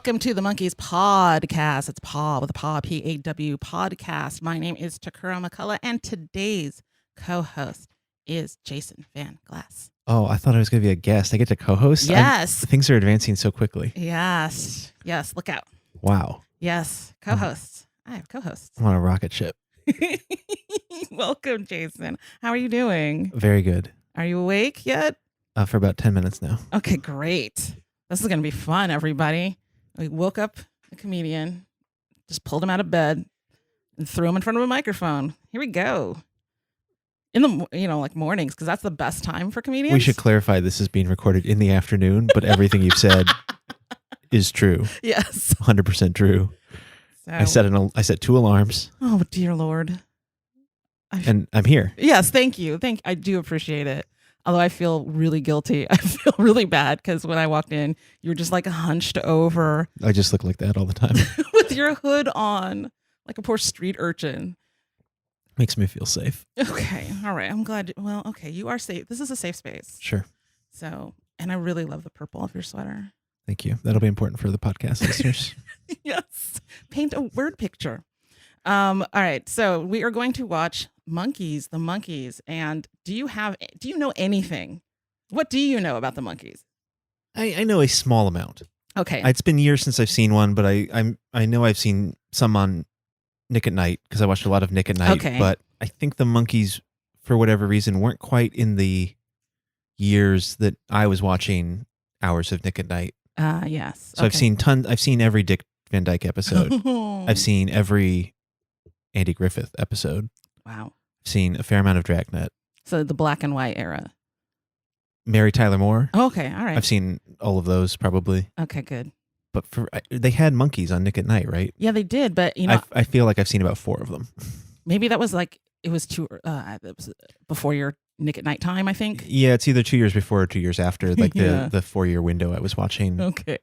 Welcome to the Monkeys podcast. It's Paw with a Paw, P-A-W podcast. My name is Tekurah McCullough, and today's co-host is Jason Van Glass. Oh, I thought I was going to be a guest. I get to co-host? Yes. Things are advancing so quickly. Yes. Yes. Look out. Wow. Yes. Co-hosts. I have co-hosts. I'm on a rocket ship. Welcome, Jason. How are you doing? Very good. Are you awake yet? For about 10 minutes now. Okay, great. This is going to be fun, everybody. We woke up a comedian, just pulled him out of bed and threw him in front of a microphone. Here we go. In the, like mornings, because that's the best time for comedians. We should clarify this is being recorded in the afternoon, but everything you've said is true. Yes. 100% true. So, I set 2 alarms. Oh, dear Lord. And I'm here. Yes, thank you. I do appreciate it. Although I feel really guilty. I feel really bad because when I walked in, you were just like hunched over. I just look like that all the time. With your hood on, like a poor street urchin. Makes me feel safe. Okay. All right. I'm glad. Well, okay. You are safe. This is a safe space. Sure. So, and I really love the purple of your sweater. Thank you. That'll be important for the podcast listeners. Yes. Paint a word picture. All right. So we are going to watch the Monkeys. And do you know anything? What do you know about the Monkeys? I know a small amount. Okay. It's been years since I've seen one, but I know I've seen some on Nick at Night because I watched a lot of Nick at Night. Okay. But I think the Monkeys, for whatever reason, weren't quite in the years that I was watching hours of Nick at Night. Yes. So okay. I've seen every Dick Van Dyke episode. I've seen every Andy Griffith episode. Wow. I've seen a fair amount of Dragnet. So the black and white era. Mary Tyler Moore. Oh, okay. All right. I've seen all of those probably. Okay, good. But they had monkeys on Nick at Night, right? Yeah, they did. But I feel like I've seen about 4 of them. Maybe that was like it was before your Nick at Night time, I think. Yeah, it's either 2 years before or 2 years after, like the 4-year window I was watching. Okay.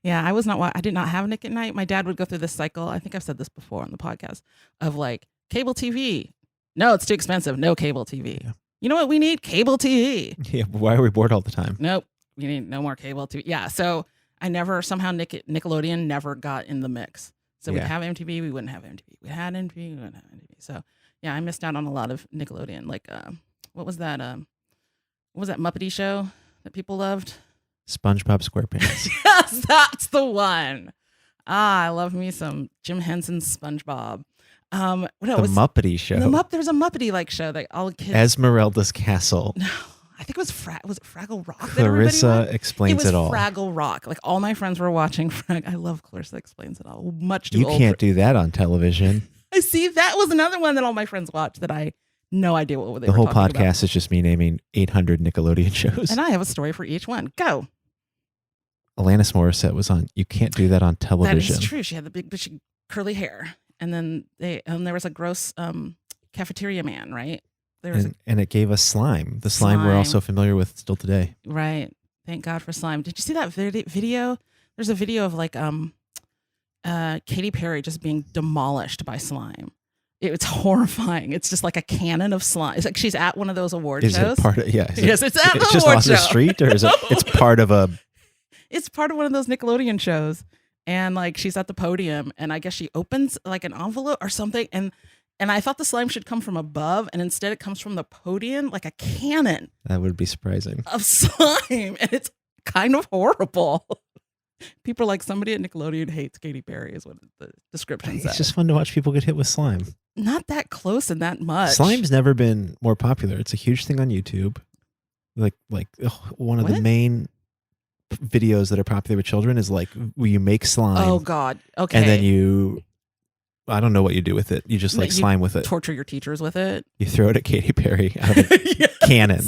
Yeah, I did not have Nick at Night. My dad would go through this cycle. I think I've said this before on the podcast of like cable TV. No, it's too expensive. No cable TV. Yeah. You know what we need? Cable TV. Yeah, why are we bored all the time? Nope. We need no more cable TV. Yeah, so I never, somehow Nickelodeon never got in the mix. So we'd have MTV, we wouldn't have MTV. We had MTV, we wouldn't have MTV. So yeah, I missed out on a lot of Nickelodeon. Like, what was that Muppety show that people loved? SpongeBob SquarePants. Yes, that's the one. I love me some Jim Henson's SpongeBob. Muppety show. There's a Muppety like show that all kids. Esmeralda's Castle. No, I think it was was it Fraggle Rock? Clarissa Explains It All. It was Fraggle Rock. Like all my friends were watching I love Clarissa Explains It All. Much too You old. can't do that on television. I see. That was another one that all my friends watched that I no idea what they were talking about. The whole podcast is just me naming 800 Nickelodeon shows. And I have a story for each one. Go. Alanis Morissette was on. You can't do that on television. That is true. She had the big bushy curly hair. And then there was a gross cafeteria man, right? And it gave us Slime. The slime we're also familiar with still today. Right. Thank God for Slime. Did you see that video? There's a video of like Katy Perry just being demolished by slime. It's horrifying. It's just like a cannon of slime. It's like she's at one of those award shows. Is it part of? Yeah. Yes, it's at the just award on show. The street, or is it? It's part of a. It's part of one of those Nickelodeon shows. And like she's at the podium and I guess she opens like an envelope or something. And I thought the slime should come from above and instead it comes from the podium like a cannon. That would be surprising. Of slime. And it's kind of horrible. People are like, somebody at Nickelodeon hates Katy Perry is what the description says. It's just fun to watch people get hit with slime. Not that close and that much. Slime's never been more popular. It's a huge thing on YouTube. Like one of the main videos that are popular with children is like where you make slime. Oh God. Okay. And then I don't know what you do with it. You just like slime with it. Torture your teachers with it. You throw it at Katy Perry out of a yes. cannon.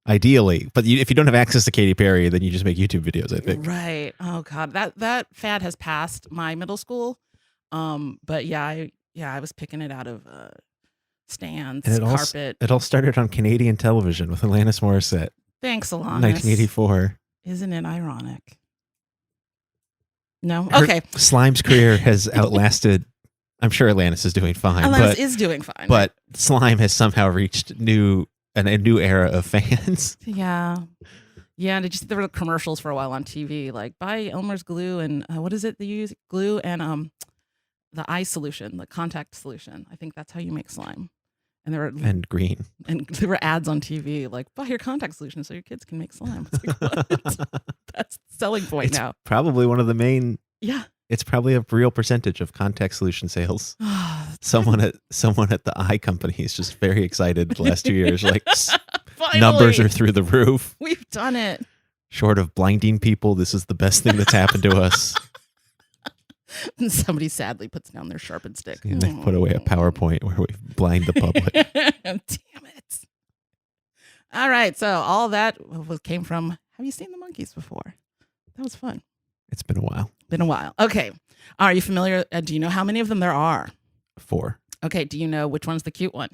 Ideally. But if you don't have access to Katy Perry, then you just make YouTube videos, I think. Right. Oh God. That fad has passed my middle school. But I was picking it out of stands, and carpet. It all started on Canadian television with Alanis Morissette. Thanks, Alanis. 1984. Isn't it ironic? No? Okay. Slime's career has outlasted. I'm sure Alanis is doing fine. Alanis is doing fine. But Slime has somehow reached a new era of fans. Yeah. Yeah, did you see there were commercials for a while on TV, like buy Elmer's glue and what is it they use? Glue and the eye solution, the contact solution. I think that's how you make slime. And and green. And there were ads on TV like buy your contact solution so your kids can make slime. It's like, what? That's the selling point It's now. probably one of the main. Yeah. It's probably a real percentage of contact solution sales. someone at the eye company is just very excited the last 2 years. Like numbers are through the roof. We've done it. Short of blinding people, this is the best thing that's happened to us. And somebody sadly puts down their sharpened stick. And they put away a PowerPoint where we blind the public. Damn it. All right. So all that came from, have you seen the monkeys before? That was fun. It's been a while. Been a while. Okay. Are you familiar? Do you know how many of them there are? 4. Okay. Do you know which one's the cute one?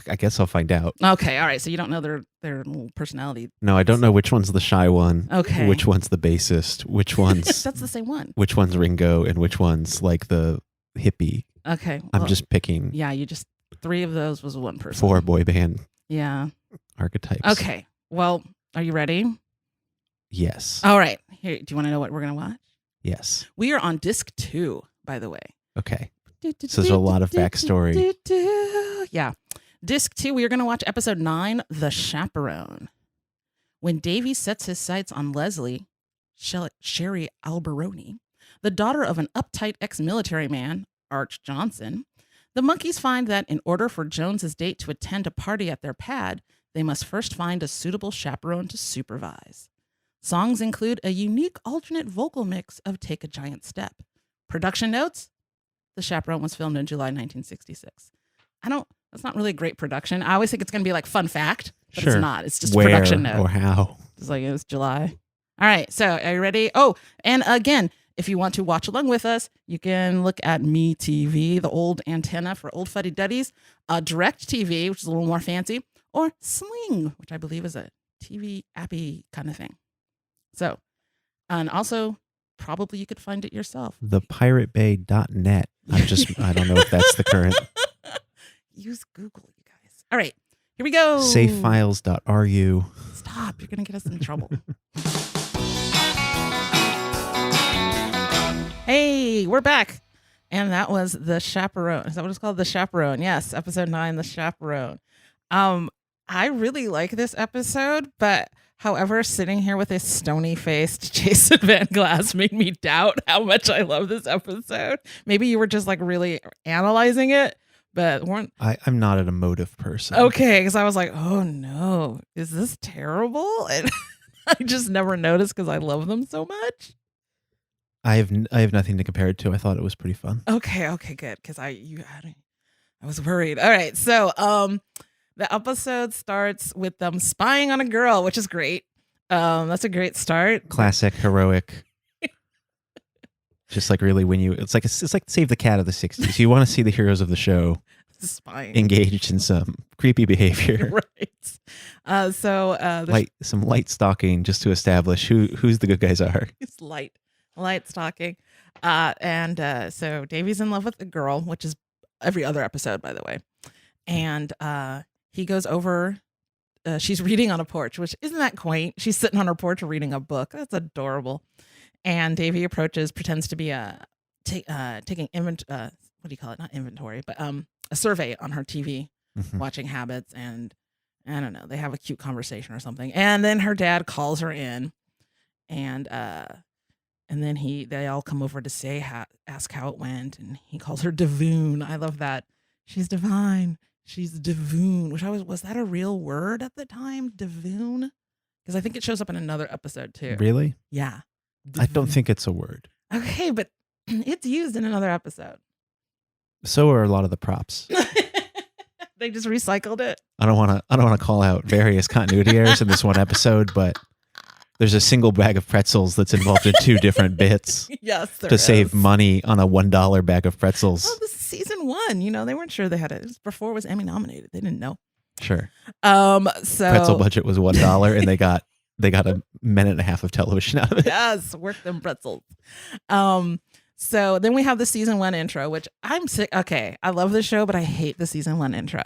I guess I'll find out. Okay. All right. So you don't know their little personality. No, I don't know which one's the shy one. Okay. Which one's the bassist. Which one's... That's the same one. Which one's Ringo and which one's like the hippie. Okay. I'm just picking. Yeah. 3 of those was one person. 4 boy band. Yeah. Archetypes. Okay. Well, are you ready? Yes. All right. Here, do you want to know what we're going to watch? Yes. We are on disc 2, by the way. Okay. So there's a lot of backstory. Yeah. Disc 2, we are going to watch episode 9, The Chaperone. When Davy sets his sights on Leslie, Sherry Alberoni, the daughter of an uptight ex-military man, Arch Johnson, the monkeys find that in order for Jones's date to attend a party at their pad, they must first find a suitable chaperone to supervise. Songs include a unique alternate vocal mix of Take a Giant Step. Production notes: The Chaperone was filmed in July 1966. That's not really a great production. I always think it's going to be like fun fact, but Sure. It's not. It's just Where a production note. or how? It's like it was July. All right. So are you ready? Oh, and again, if you want to watch along with us, you can look at Me TV, the old antenna for old fuddy-duddies, Direct TV, which is a little more fancy, or Sling, which I believe is a TV appy kind of thing. So, and also probably you could find it yourself. ThePirateBay.net. I don't know if that's the current. Use Google, you guys. All right, here we go. Safefiles.ru. Stop, you're going to get us in trouble. Hey, we're back. And that was The Chaperone. Is that what it's called? The Chaperone. Yes, episode 9, The Chaperone. I really like this episode, but however, sitting here with a stony-faced Jason Van Glass made me doubt how much I love this episode. Maybe you were just like really analyzing it, but weren't. I'm not an emotive person. Okay, because I was like, oh no, is this terrible? And I just never noticed because I love them so much. I have nothing to compare it to. I thought it was pretty fun. Okay, good. Because I was worried. All right, so the episode starts with them spying on a girl, which is great. That's a great start. Classic heroic. Just like really when it's like Save the Cat of the 60s. You want to see the heroes of the show spying engaged in some creepy behavior. Right. So some light stalking just to establish who's the good guys are. It's light stalking. And so Davy's in love with the girl, which is every other episode, by the way. And he goes over, she's reading on a porch, which isn't that quaint. She's sitting on her porch reading a book. That's adorable. And Davy approaches, pretends to be taking inventory. What do you call it? Not inventory, but a survey on her TV, watching habits. And I don't know, they have a cute conversation or something. And then her dad calls her in, and then they all come over to ask how it went. And he calls her Divoon. I love that. She's divine. She's Divoon, which was that a real word at the time? Divoon? Because I think it shows up in another episode too. Really? Yeah. Divoon. I don't think it's a word. Okay, but it's used in another episode. So are a lot of the props. They just recycled it. I don't want to call out various continuity errors in this one episode, but there's a single bag of pretzels that's involved in 2 different bits. Yes, there to save money on a $1 bag of pretzels. Oh, this is season 1. They weren't sure they had it. Before it was Emmy nominated. They didn't know. Sure. So pretzel budget was $1, and they got a minute and a half of television out of it. Yes, work them pretzels. So then we have the season 1 intro, which I'm sick. Okay, I love this show, but I hate the season 1 intro.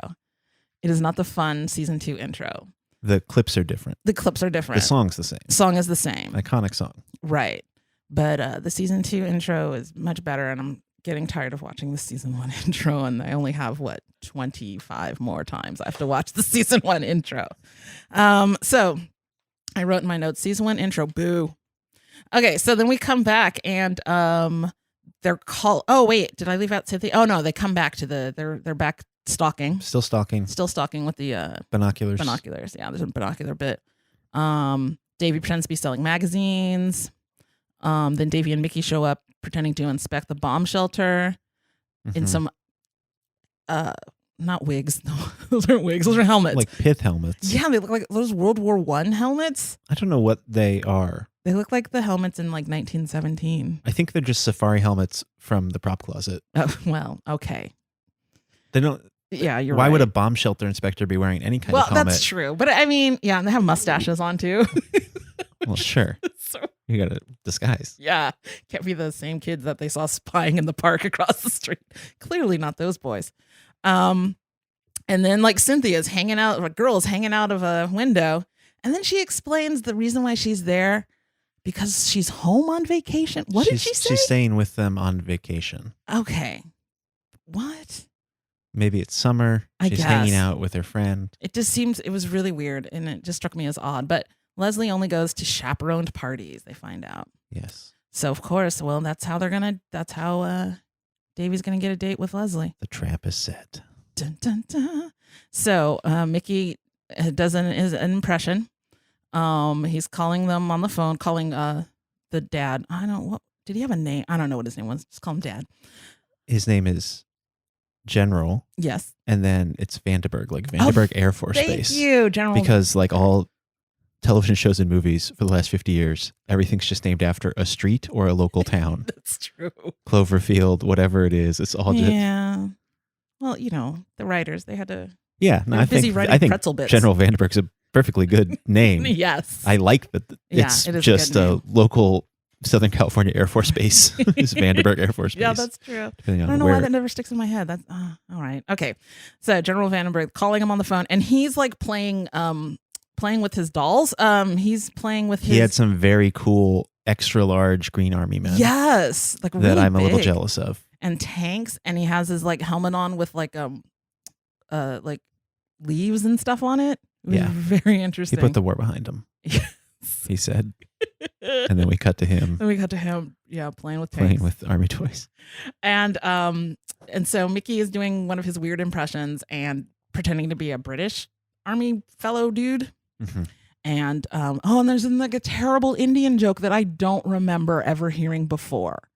It is not the fun season 2 intro. The clips are different. The clips are different. The song's the same. Song is the same. Iconic song. Right. But the season 2 intro is much better, and I'm getting tired of watching the season 1 intro, and I only have 25 more times I have to watch the season 1 intro. So I wrote in my notes, season 1 intro, boo. Okay, so then we come back and they're called. Oh wait, did I leave out Cynthia? Oh no, they come back to they're back stalking. Still stalking with the binoculars. Yeah, there's a binocular bit. Davy pretends to be selling magazines. Then Davy and Micky show up pretending to inspect the bomb shelter in some not wigs. No, those aren't wigs. Those are helmets. Like pith helmets. Yeah, they look like those World War I helmets. I don't know what they are. They look like the helmets in like 1917. I think they're just safari helmets from the prop closet. Oh, well, okay. They don't. Yeah, you're Why right. would a bomb shelter inspector be wearing any kind of helmet? Well, that's true. But I mean, yeah, and they have mustaches on too. Well, sure. So, you got to disguise. Yeah. Can't be the same kids that they saw spying in the park across the street. Clearly not those boys. And then like Cynthia's hanging out, a girl's hanging out of a window. And then she explains the reason why she's there because she's home on vacation. What did she say? She's staying with them on vacation. Okay. What? Maybe it's summer. She's hanging out with her friend. It just seems, it was really weird and it just struck me as odd. But Leslie only goes to chaperoned parties, they find out. Yes. So of course, well, that's how Davy's gonna get a date with Leslie. The trap is set. Dun, dun, dun. So Micky does an impression. He's calling them on the phone, calling the dad. Did he have a name? I don't know what his name was. Just call him Dad. His name is General. Yes. And then it's Vandenberg, like Vandenberg Air Force Base. Thank you, General. Because like all television shows and movies for the last 50 years, everything's just named after a street or a local town. That's true. Cloverfield, whatever it is, it's all just. Yeah. Well, the writers, they had to. Yeah, no, I think pretzel bits. General Vandenberg's a perfectly good name. Yes. I like that. It's it is just a local Southern California Air Force Base. It's Vandenberg Air Force Base. Yeah, that's true. I don't know why that never sticks in my head. That's all right. Okay. So General Vandenberg calling him on the phone, and he's like playing with his dolls. He's playing with his. He had some very cool extra large Green Army men. Yes, like really that I'm a little big. jealous of. And tanks, and he has his like helmet on with like leaves and stuff on it. Yeah, very interesting. He put the war behind him. Yes. He said. And then we cut to him. Playing with tanks. Playing with army toys. And so Micky is doing one of his weird impressions and pretending to be a British Army fellow dude. Mm-hmm. And and there's like a terrible Indian joke that I don't remember ever hearing before.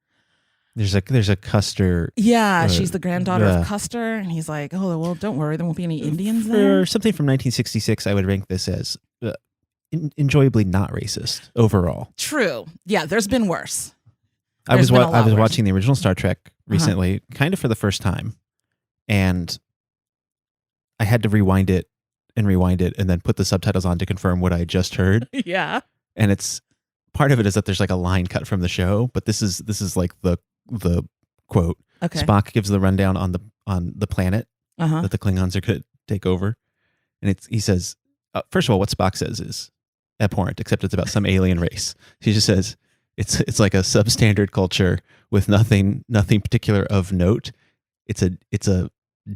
There's a Custer. Yeah, she's the granddaughter of Custer, and he's like, "Oh, well, don't worry, there won't be any Indians there." For something from 1966, I would rank this as enjoyably not racist overall. True. Yeah, there's been worse. I was watching the original Star Trek recently, kind of for the first time, and I had to rewind it, and then put the subtitles on to confirm what I had just heard. Yeah. And it's part of it is that there's like a line cut from the show, but this is like the quote. Okay. Spock gives the rundown on the planet that the Klingons are going to take over, and he says, first of all, what Spock says is abhorrent, except it's about some alien race. He just says it's like a substandard culture with nothing particular of note. It's a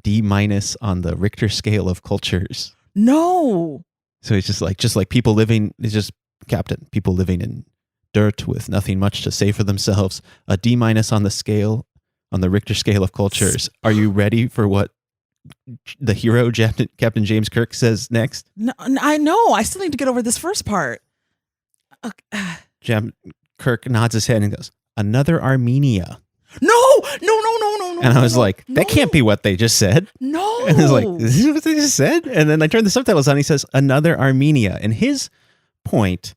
D- on the Richter scale of cultures. No. So it's just like people living. It's just Captain. People living in dirt with nothing much to say for themselves. A D- on the scale, on the Richter scale of cultures. Are you ready for what the hero Captain James Kirk says next? No, I know. I still need to get over this first part. Kirk nods his head and goes, "Another Armenia." No. And I was like, that can't be what they just said. No. And I was like, is this what they just said? And then I turned the subtitles on. He says, "Another Armenia." And his point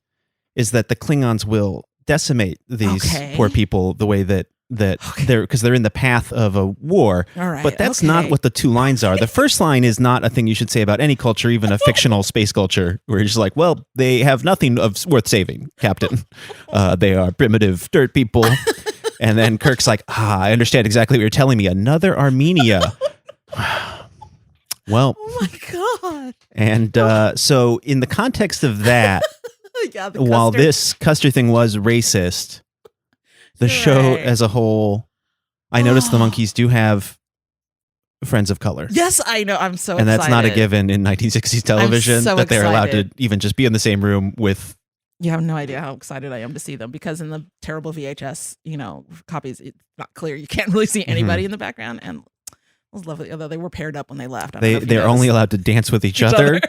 is that the Klingons will decimate these poor people the way that they're in the path of a war. All right, but that's not what the two lines are. The first line is not a thing you should say about any culture, even a fictional space culture, where you're just like, well, they have nothing worth saving, Captain. They are primitive dirt people. And then Kirk's like, I understand exactly what you're telling me. Another Armenia. Well, oh my God. And so in the context of that, while this Custer thing was racist, the show as a whole, I noticed the monkeys do have friends of color. Yes, I know. I'm so excited. And that's not a given in 1960s television, so that they're allowed to even just be in the same room with. You have no idea how excited I am to see them, because in the terrible VHS, copies, it's not clear. You can't really see anybody in the background. And it was lovely. Although they were paired up when they left. They're only allowed to dance with each other.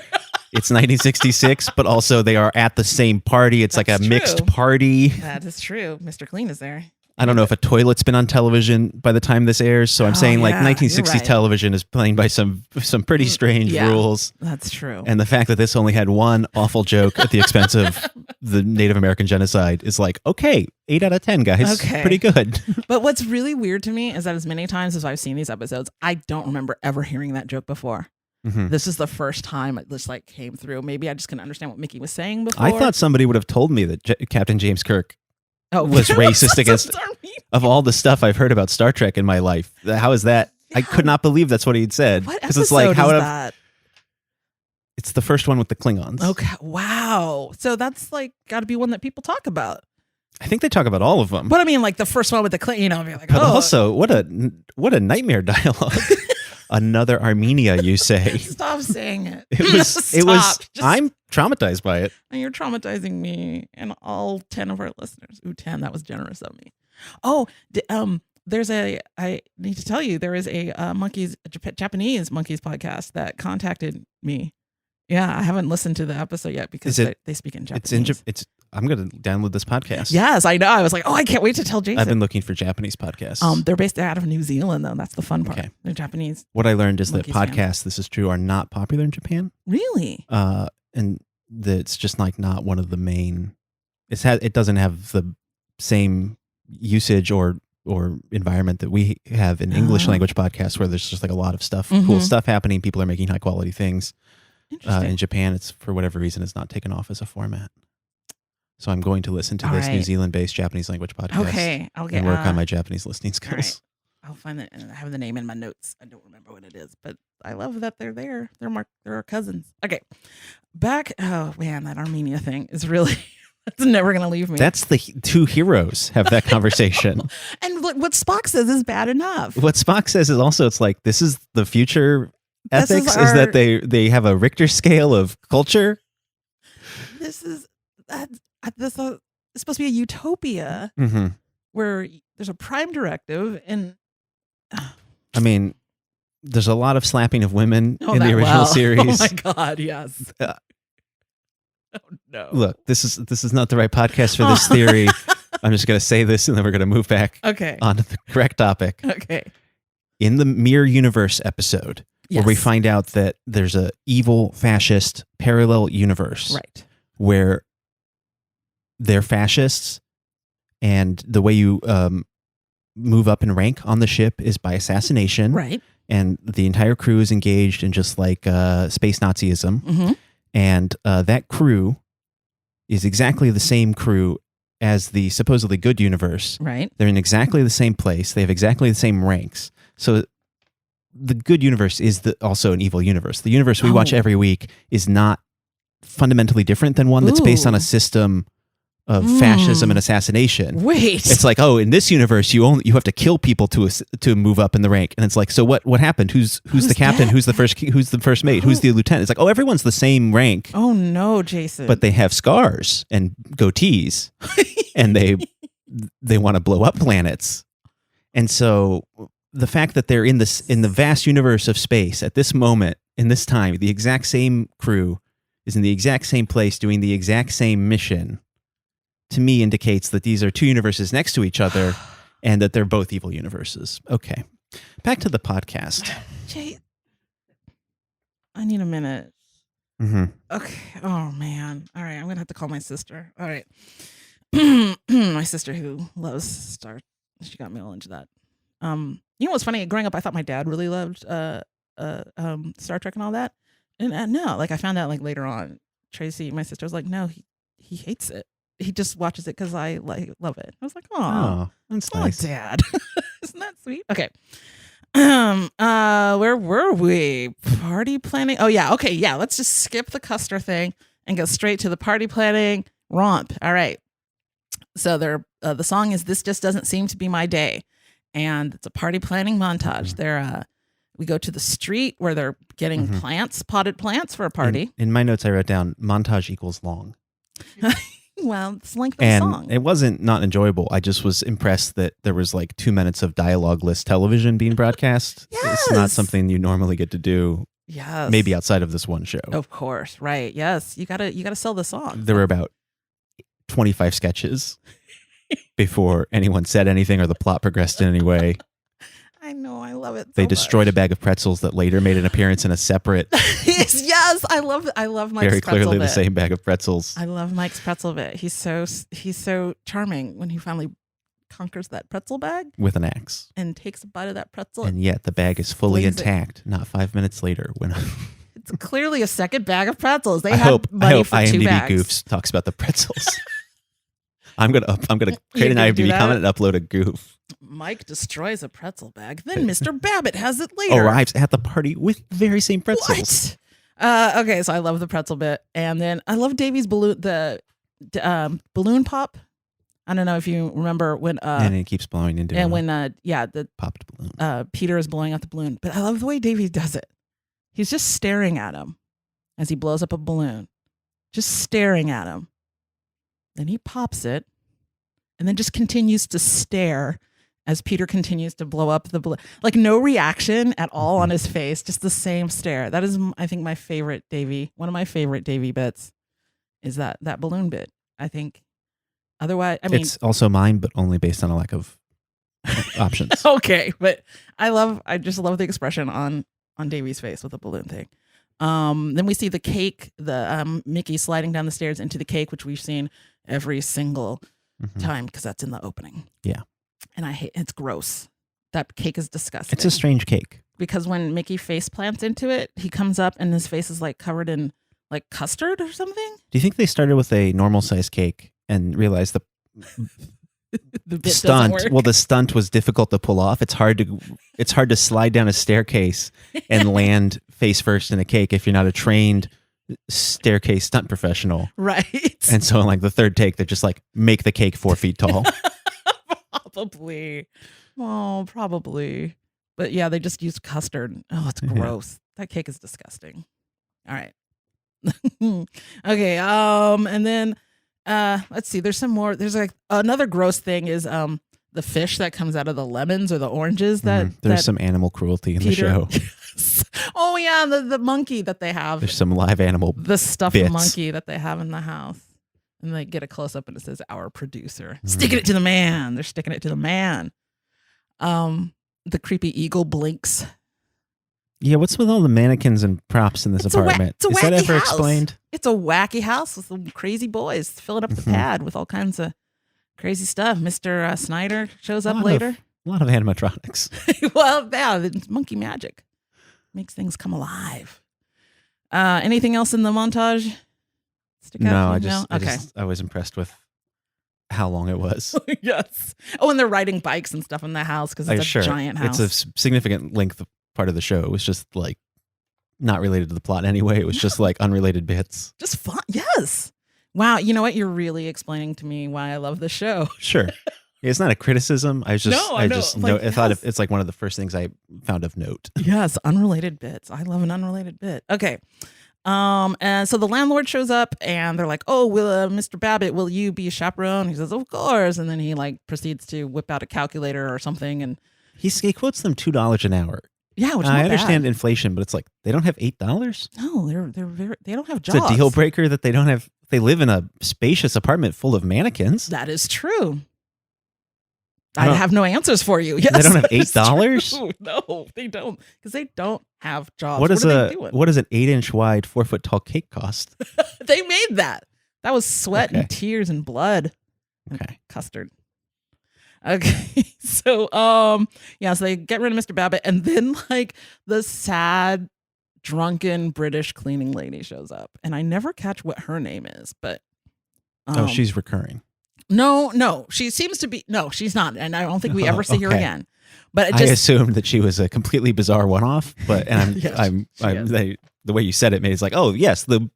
It's 1966, but also they are at the same party. It's like a mixed party. That is true. Mr. Clean is there. I don't know if a toilet's been on television by the time this airs, so I'm saying like 1960s television is playing by some pretty strange rules. That's true. And the fact that this only had one awful joke at the expense of the Native American genocide is like, okay, 8 out of 10, guys. Okay. Pretty good. But what's really weird to me is that as many times as I've seen these episodes, I don't remember ever hearing that joke before. Mm-hmm. This is the first time it just like came through. Maybe I just couldn't understand what Micky was saying before. I thought somebody would have told me that Captain James Kirk was racist against of all the stuff I've heard about Star Trek in my life. How is that? Yeah. I could not believe that's what he'd said. What episode it's like, how is that? It's the first one with the Klingons. Okay. Wow. So that's like got to be one that people talk about. I think they talk about all of them. But I mean, like the first one with the Klingons, be like, but also, what a nightmare dialogue. Another Armenia, you say? Stop saying it. It was. I'm traumatized by it. And you're traumatizing me and all 10 of our listeners. Ooh, 10. That was generous of me. Oh, I need to tell you, there is a Japanese monkeys podcast that contacted me. Yeah, I haven't listened to the episode yet because they speak in Japanese. I'm going to download this podcast. Yes, I know. I was like, I can't wait to tell Jason. I've been looking for Japanese podcasts. They're based out of New Zealand, though. That's the fun part. Okay. They're Japanese. What I learned is that podcasts, this is true, are not popular in Japan. Really? And it's just like not one of the main. It doesn't have the same usage or environment that we have in English language podcasts, where there's just like a lot of stuff, cool stuff happening. People are making high quality things. In Japan, it's for whatever reason, it's not taken off as a format. So I'm going to listen to this New Zealand-based Japanese language podcast. Okay, and work on my Japanese listening skills. Right. I'll find it, and I have the name in my notes. I don't remember what it is, but I love that they're there. They're our cousins. Okay, back. Oh man, that Armenia thing is really. That's never going to leave me. That's the two heroes have that conversation. And what Spock says is bad enough. What Spock says is also, it's like, this is the future ethics, is that they have a Richter scale of culture. This is supposed to be a utopia where there's a prime directive. And I mean, there's a lot of slapping of women in the original series. Oh my God, yes. Oh, no. Look, this is not the right podcast for this theory. I'm just going to say this, and then we're going to move back on to the correct topic. Okay. In the Mirror Universe episode, where we find out that there's a evil fascist parallel universe, right, where they're fascists, and the way you move up in rank on the ship is by assassination, right, and the entire crew is engaged in just like space Nazism. And that crew is exactly the same crew as the supposedly good universe. Right. They're in exactly the same place. They have exactly the same ranks. So the good universe is also an evil universe. The universe we watch every week is not fundamentally different than one that's based on a system of fascism and assassination. Wait, it's like, in this universe you have to kill people to move up in the rank, and it's like, so what happened? Who's the captain? Who's the first mate? Who's the lieutenant? It's like, everyone's the same rank. Oh no, Jason! But they have scars and goatees, and they want to blow up planets. And so the fact that they're in the vast universe of space at this moment, in this time, the exact same crew is in the exact same place doing the exact same mission, to me indicates that these are two universes next to each other and that they're both evil universes. Okay. Back to the podcast. Jay, I need a minute. Okay. Oh, man. All right. I'm going to have to call my sister. All right. My sister who loves Star. She got me all into that. You know what's funny? Growing up, I thought my dad really loved Star Trek and all that. And no, like I found out like later on, Tracy, my sister, was like, no, he hates it. He just watches it because I love it. I was like, oh, that's nice, Dad. Isn't that sweet? Okay. Where were we? Party planning. Oh yeah. Okay. Yeah. Let's just skip the Custer thing and go straight to the party planning romp. All right. So the song is "This Just Doesn't Seem to Be My Day," and it's a party planning montage. We go to the street where they're getting potted plants for a party. In my notes, I wrote down montage equals long. Well, it's length of the song. It wasn't not enjoyable. I just was impressed that there was like 2 minutes of dialogue-less television being broadcast. Yes. It's not something you normally get to do. Yes. Maybe outside of this one show. Of course. Right. Yes. You gotta sell the song. There were about 25 sketches before anyone said anything or the plot progressed in any way. I know, I love it. They destroyed a bag of pretzels that later made an appearance in a separate. yes, I love Mike's very pretzel clearly bit. the same bag of pretzels. I love Mike's pretzel bit. He's so charming when he finally conquers that pretzel bag with an axe and takes a bite of that pretzel. And yet the bag is fully intact. Not 5 minutes later when. It's clearly a second bag of pretzels. They I had hope money for IMDb 2 bags. Goofs talks about the pretzels. I'm gonna create an IMDb comment and upload a goof. Mike destroys a pretzel bag. Then Mr. Babbitt has it later. Arrives at the party with the very same pretzels. What? Okay, so I love the pretzel bit, and then I love Davy's balloon, balloon pop. I don't know if you remember when. And it keeps blowing into. And when the popped balloon. Peter is blowing out the balloon, but I love the way Davy does it. He's just staring at him as he blows up a balloon, just staring at him. Then he pops it, and then just continues to stare as Peter continues to blow up the balloon. Like no reaction at all on his face, just the same stare. That is, I think, my favorite Davy. One of my favorite Davy bits is that balloon bit. I think. Otherwise, I mean, it's also mine, but only based on a lack of options. Okay, but I just love the expression on Davy's face with the balloon thing. Then we see the cake, Mickey sliding down the stairs into the cake, which we've seen every single time because that's in the opening. Yeah. And it's gross. That cake is disgusting. It's a strange cake. Because when Mickey face plants into it, he comes up and his face is like covered in like custard or something. Do you think they started with a normal size cake and realized the bit stunt? doesn't work? Well, the stunt was difficult to pull off. It's hard to slide down a staircase and land face first in a cake if you're not a trained staircase stunt professional. Right. And so in like the third take, they're just like, make the cake 4 feet tall. Probably. Oh, probably. But yeah, they just used custard. Oh, it's gross. That cake is disgusting. All right. Okay. And then let's see. There's some more. There's like another gross thing is the fish that comes out of the lemons or the oranges there's some animal cruelty in Peter, the show. Yes. Oh yeah, the monkey that they have. There's some live animal. The stuffed bits. monkey that they have in the house. And they get a close up and it says "our producer." Sticking it to the man. They're sticking it to the man. The creepy eagle blinks. Yeah, what's with all the mannequins and props in this apartment? It's a Is that ever house. explained? It's a wacky house with some crazy boys filling up the pad with all kinds of crazy stuff. Mr. Snyder shows up later. A lot of animatronics. Well, yeah, it's monkey magic. Makes things come alive. Anything else in the montage? No, I was impressed with how long it was. Yes. Oh, and they're riding bikes and stuff in the house because it's a giant house. It's a significant length part of the show. It was just like not related to the plot anyway. It was just like unrelated bits. Just fun. Yes. Wow. You know what? You're really explaining to me why I love the show. Sure. It's not a criticism. I thought it's like one of the first things I found of note. Yes, unrelated bits. I love an unrelated bit. Okay. And so the landlord shows up and they're like, "Oh, Mr. Babbitt, will you be a chaperone?" He says, "Of course." And then he like proceeds to whip out a calculator or something. And he quotes them $2 an hour. Yeah, which is I understand inflation, but it's like they don't have $8. No, they don't have jobs. It's a deal breaker that they don't have. They live in a spacious apartment full of mannequins. That is true. I have no answers for you. Yes, they don't have $8. No, they don't, because they don't have jobs. What is they doing? What does an 8-inch wide, 4-foot tall cake cost? They made that. That was sweat and tears and blood. Okay, and custard. Okay, so so they get rid of Mr. Babbitt, and then like the sad, drunken British cleaning lady shows up, and I never catch what her name is, but she's recurring. No, she seems to be. No, she's not, and I don't think we ever see her again. But I assumed that she was a completely bizarre one-off, but the way you said it made it like, oh yes, the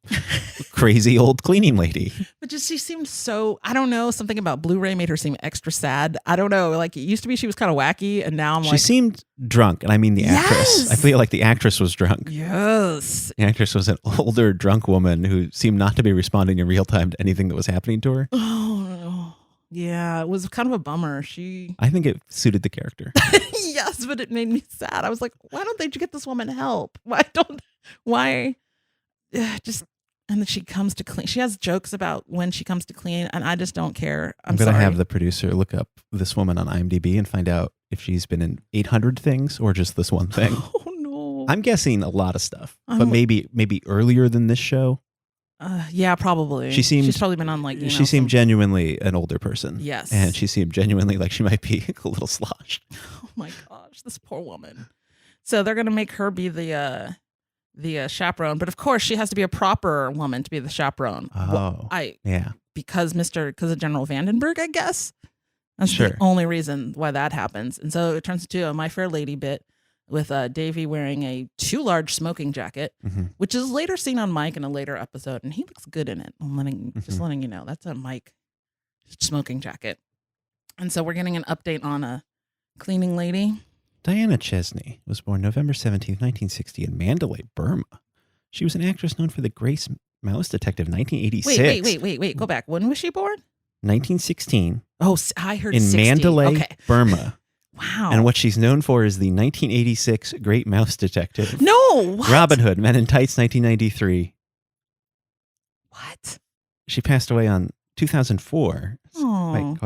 crazy old cleaning lady. But just she seemed so, I don't know, something about Blu-ray made her seem extra sad. I don't know, like it used to be she was kind of wacky, and now she seemed drunk, and I mean the actress. Yes! I feel like the actress was drunk. Yes. The actress was an older drunk woman who seemed not to be responding in real time to anything that was happening to her. Oh, yeah, it was kind of a bummer. I think it suited the character. Yes, but it made me sad. I was like, why don't they get this woman help? Just, and then she comes to clean. She has jokes about when she comes to clean, and I just don't care. I'm going to sorry. have the producer look up this woman on IMDb and find out if she's been in 800 things or just this one thing. Oh no. I'm guessing a lot of stuff, but maybe earlier than this show. Yeah, probably. She's probably been on like. She seemed genuinely an older person. Yes, and she seemed genuinely like she might be a little sloshed. Oh my gosh, this poor woman. So they're gonna make her be the chaperone, but of course she has to be a proper woman to be the chaperone. Oh, because of General Vandenberg, I guess. That's the only reason why that happens. And so it turns into a My Fair Lady bit with Davy wearing a too large smoking jacket, which is later seen on Mike in a later episode, and he looks good in it. Just letting you know, that's a Mike smoking jacket. And so we're getting an update on a cleaning lady. Diana Chesney was born November 17th, 1960 in Mandalay, Burma. She was an actress known for The Grace Mouse Detective, 1986. Wait. Go back. When was she born? 1916. Oh, I heard in 60. Mandalay, Burma. Wow. And what she's known for is the 1986 Great Mouse Detective. No, what? Robin Hood, Men in Tights, 1993. What? She passed away on 2004. Oh.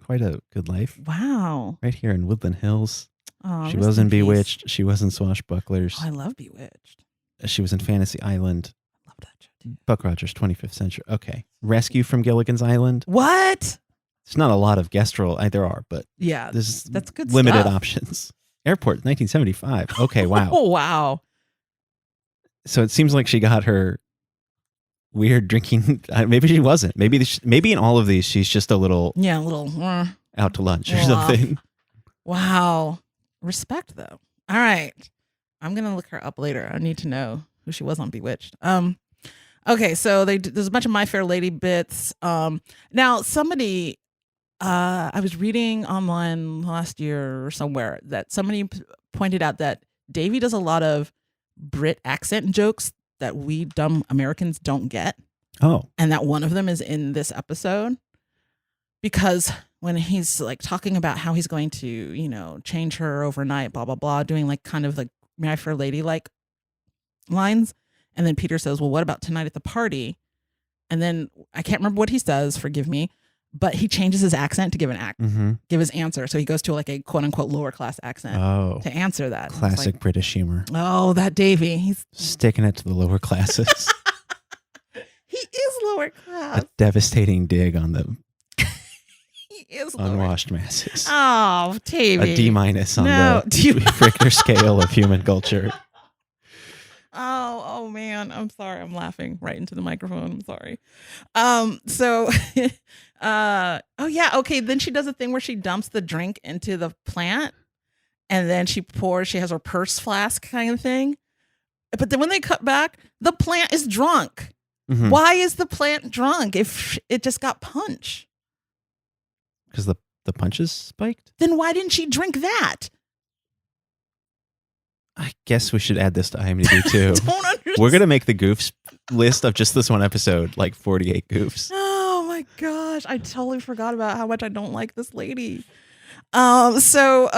Quite a good life. Wow. Right here in Woodland Hills. Oh, she was in Bewitched. She was in Swashbucklers. Oh, I love Bewitched. She was in Fantasy Island. I love that show too. Buck Rogers, 25th Century. Okay. Rescue from Gilligan's Island. What? It's not a lot of guest role. There are, but that's good limited stuff. Options. Airport, 1975. Okay, wow. Oh, wow. So it seems like she got her weird drinking. Maybe she wasn't. Maybe in all of these, she's just a little out to lunch or something. Wow. Respect, though. All right. I'm going to look her up later. I need to know who she was on Bewitched. Okay, so there's a bunch of My Fair Lady bits. Now, somebody... I was reading online last year or somewhere that somebody pointed out that Davy does a lot of Brit accent jokes that we dumb Americans don't get. Oh. And that one of them is in this episode. Because when he's like talking about how he's going to, change her overnight, blah, blah, blah, doing like kind of like My Fair Lady like lines. And then Peter says, well, what about tonight at the party? And then I can't remember what he says, forgive me. But he changes his accent to give give his answer. So he goes to like a quote unquote lower class accent to answer that. Classic British humor. Oh, that Davy. He's sticking it to the lower classes. He is lower class. A devastating dig on the he is unwashed masses. Oh, Davy. A D- on the Richter scale of human culture. Oh man, I'm sorry. I'm laughing right into the microphone. I'm sorry. Okay. Then she does a thing where she dumps the drink into the plant and then she has her purse flask kind of thing. But then when they cut back, the plant is drunk. Mm-hmm. Why is the plant drunk if it just got punch? Because the punch is spiked? Then why didn't she drink that? I guess we should add this to IMDb too. Don't understand. We're going to make the goofs list of just this one episode, like 48 goofs. Oh my gosh. I totally forgot about how much I don't like this lady. So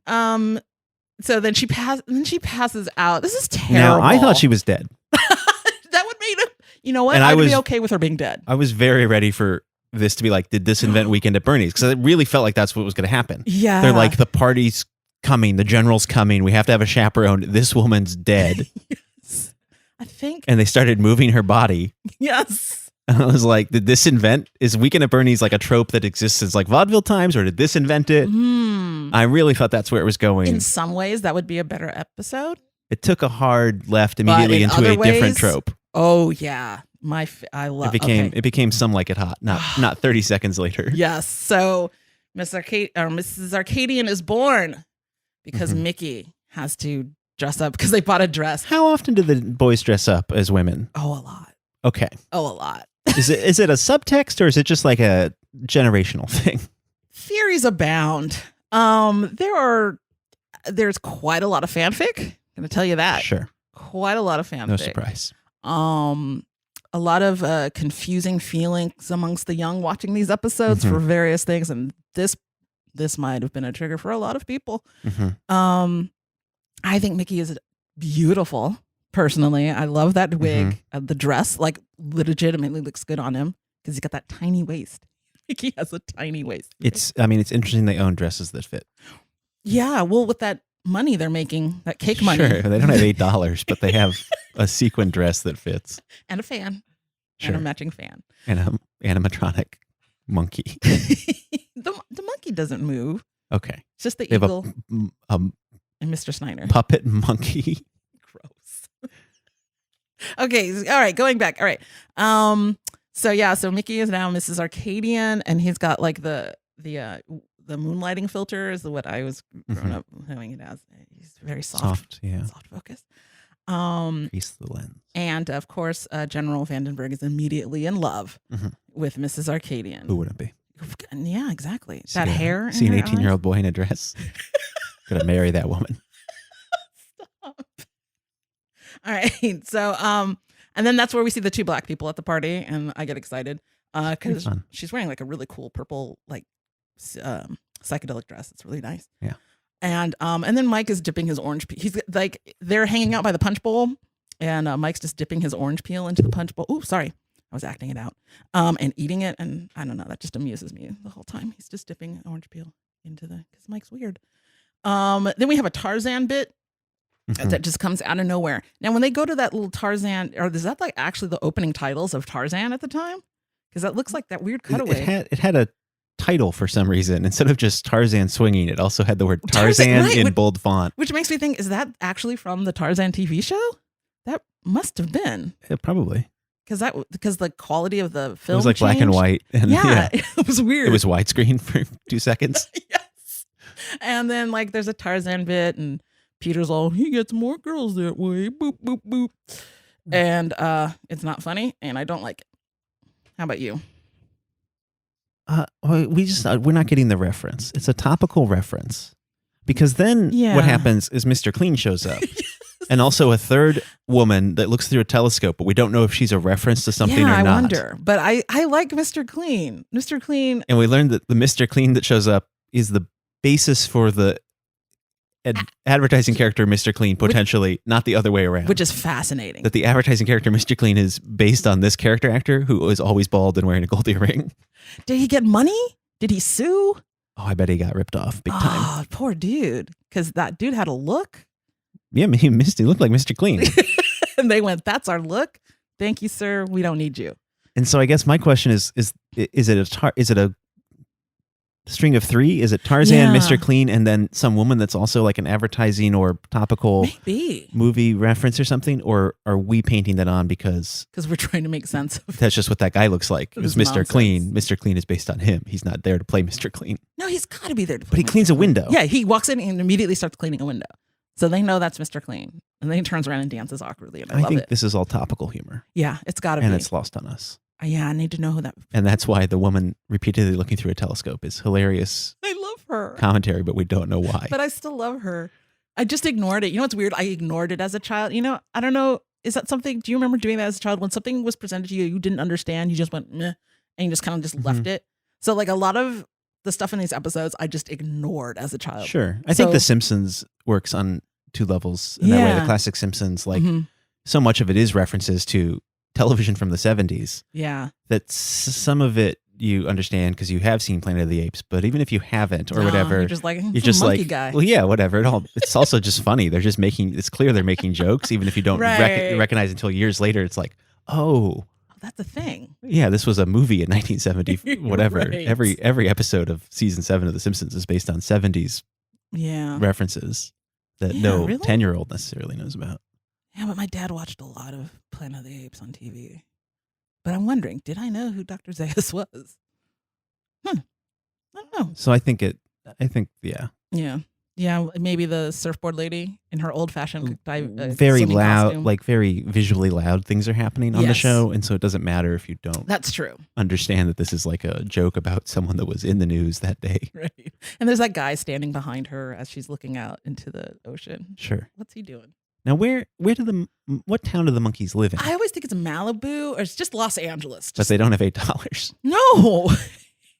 then she passes out. This is terrible. Now, I thought she was dead. That would make it, you know what? And I would be okay with her being dead. I was very ready for this to be like, did this invent Weekend at Bernie's? Because it really felt like that's what was going to happen. Yeah. They're like, the party's coming, the general's coming, we have to have a chaperone, this woman's dead. Yes. I think. And they started moving her body. Yes. And I was like, is Weekend at Bernie's like a trope that exists since like vaudeville times, or did this invent it? I really thought that's where it was going. In some ways, that would be a better episode. It took a hard left immediately into a different trope. Oh yeah. It became Some Like It Hot, not 30 seconds later. Yes. So Mrs. Arcadian is born because Micky has to dress up because they bought a dress. How often do the boys dress up as women? Oh, a lot. Okay. Oh, a lot. Is it a subtext or is it just like a generational thing? Theories abound. There's quite a lot of fanfic. I'm going to tell you that. Sure. Quite a lot of fanfic. No surprise. A lot of confusing feelings amongst the young watching these episodes for various things, and this might have been a trigger for a lot of people. I think Micky is beautiful. Personally, I love that wig, the dress, like legitimately looks good on him because he's got that tiny waist. Micky has a tiny waist. It's interesting they own dresses that fit. Yeah, well, with that money they're making, that cake money. Sure, they don't have $8, but they have a sequin dress that fits. And a fan. Sure. And a matching fan. And an animatronic monkey. The monkey doesn't move. Okay. It's just the they eagle have and Mr. Snyder. Puppet monkey. Gross. Okay, all right, going back. All right. So Micky is now Mrs. Arcadian, and he's got like the moonlighting filter is what I was growing up having it as. He's very soft focus. Crease the lens. And of course, General Vandenberg is immediately in love with Mrs. Arcadian. Who wouldn't be? Yeah, exactly. That hair. See an 18-year-old boy in a dress. Gonna marry that woman. Stop. All right. So, and then that's where we see the two black people at the party, and I get excited because she's wearing like a really cool purple like psychedelic dress. It's really nice. Yeah. And then Mike is dipping his orange peel. He's like, they're hanging out by the punch bowl, and Mike's just dipping his orange peel into the punch bowl. Ooh, sorry. I was acting it out. And eating it. And I don't know. That just amuses me the whole time. He's just dipping an orange peel because Mike's weird. Then we have a Tarzan bit that just comes out of nowhere. Now, when they go to that little Tarzan, or is that like actually the opening titles of Tarzan at the time? Because that looks like that weird cutaway. It had a title for some reason. Instead of just Tarzan swinging, it also had the word Tarzan in bold font. Which makes me think, is that actually from the Tarzan TV show? That must have been. Yeah, probably. Because the quality of the film it was like changed. Black and white. And it was weird. It was widescreen for 2 seconds. Yes. And then like there's a Tarzan bit, and Peter's all, he gets more girls that way. Boop, boop, boop. And it's not funny, and I don't like it. How about you? We're not getting the reference. It's a topical reference. Because then what happens is Mr. Clean shows up. And also a third woman that looks through a telescope, but we don't know if she's a reference to something or not. I wonder. But I like Mr. Clean. Mr. Clean. And we learned that the Mr. Clean that shows up is the basis for the advertising character Mr. Clean, potentially, not the other way around. Which is fascinating. That the advertising character Mr. Clean is based on this character actor who is always bald and wearing a gold earring. Did he get money? Did he sue? Oh, I bet he got ripped off big time. Oh, poor dude. Because that dude had a look. Yeah, he looked like Mr. Clean. And they went, that's our look. Thank you, sir. We don't need you. And so I guess my question is it a string of three? Is it Tarzan, Mr. Clean, and then some woman that's also like an advertising or topical movie reference or something? Or are we painting that on because we're trying to make sense of that's just what that guy looks like? It was Mr. Nonsense. Clean. Mr. Clean is based on him. He's not there to play Mr. Clean. No, he's got to be there to play But he cleans a window. Yeah, he walks in and immediately starts cleaning a window. So they know that's Mr. Clean. And then he turns around and dances awkwardly. And I love think it. This is all topical humor. Yeah, it's got to be. And it's lost on us. Yeah, I need to know who that. And that's why the woman repeatedly looking through a telescope is hilarious. I love her. Commentary, but we don't know why. But I still love her. I just ignored it. You know what's weird? I ignored it as a child. You know, I don't know. Is that something? Do you remember doing that as a child? When something was presented to you, you didn't understand. You just went, meh, and you just kind of just left it. So like a lot of the stuff in these episodes, I just ignored as a child. Sure. I think The Simpsons works on 2 levels. In that way, the classic Simpsons, like so much of it is references to television from the 70s. Yeah. That some of it you understand because you have seen Planet of the Apes, but even if you haven't or whatever, you're just like guy. Well, yeah, whatever. It's also just funny. They're just it's clear they're making jokes, even if you don't recognize until years later. It's like, oh, that's a thing. Yeah, this was a movie in 1970, whatever. Right. Every episode of season 7 of The Simpsons is based on 70s references that no 10-year-old necessarily knows about. Yeah, but my dad watched a lot of Planet of the Apes on TV. But I'm wondering, did I know who Dr. Zaius was? I don't know. So I think, Yeah. Yeah, maybe the surfboard lady in her old-fashioned very loud, costume. like very visually loud things are happening on the show. And so it doesn't matter if you don't That's true. understand that this is like a joke about someone that was in the news that day. Right. And there's that guy standing behind her as she's looking out into the ocean. Sure. What's he doing? Now, what town do the monkeys live in? I always think it's Malibu or it's just Los Angeles. But they don't have $8. No.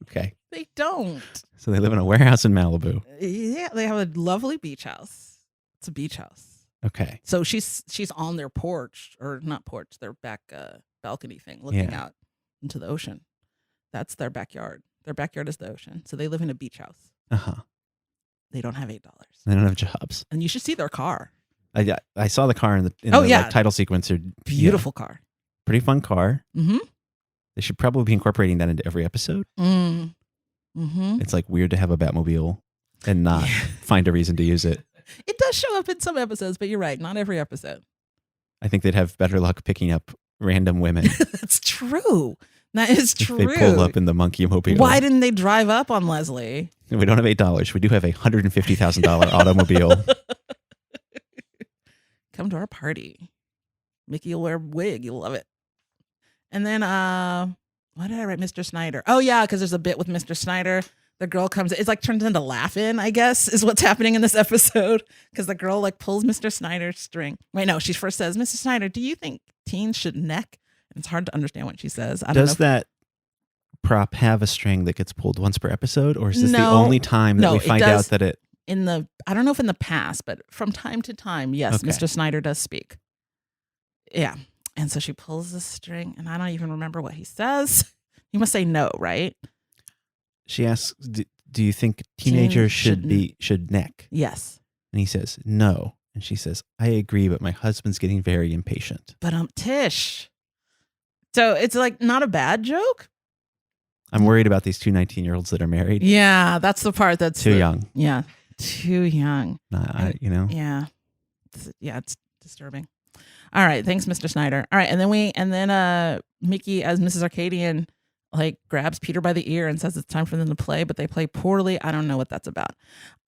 Okay. They don't. So they live in a warehouse in Malibu. Yeah, they have a lovely beach house. It's a beach house. Okay. So she's on their porch, or not porch, their back balcony thing, looking out into the ocean. That's their backyard. Their backyard is the ocean. So they live in a beach house. Uh-huh. They don't have $8. They don't have jobs. And you should see their car. I saw the car in the like, title sequence. Beautiful car. Pretty fun car. Mm-hmm. They should probably be incorporating that into every episode. Mm-hmm. It's like weird to have a Batmobile and not find a reason to use it. It does show up in some episodes, but you're right. Not every episode. I think they'd have better luck picking up random women. That's true. That is true. If they pull up in the monkey mobile. Why didn't they drive up on Leslie? We don't have $8. We do have a $150,000 automobile. Come to our party. Mickey will wear a wig. You'll love it. And then, why did I write Mr. Snyder? Oh, yeah, because there's a bit with Mr. Snyder. The girl comes, it's like turns into laughing, I guess, is what's happening in this episode. Because the girl like pulls Mr. Snyder's string. Wait, no, she first says, Mr. Snyder, do you think teens should neck? And it's hard to understand what she says. I don't know. Does that prop have a string that gets pulled once per episode? Or is this the only time that we find out that it... I don't know if in the past, but from time to time, yes, okay. Mr. Snyder does speak. Yeah. And so she pulls the string, and I don't even remember what he says. He must say no, right? She asks, do you think teenagers should neck? Yes. And he says, no. And she says, I agree, but my husband's getting very impatient. But Tish. So it's like not a bad joke. I'm worried about these two 19-year-olds that are married. Yeah, that's the part that's too young. Yeah, too young. Yeah. Yeah, it's disturbing. All right, thanks, Mr. Snyder. All right, and then Micky as Mrs. Arcadian like grabs Peter by the ear and says it's time for them to play, but they play poorly. I don't know what that's about.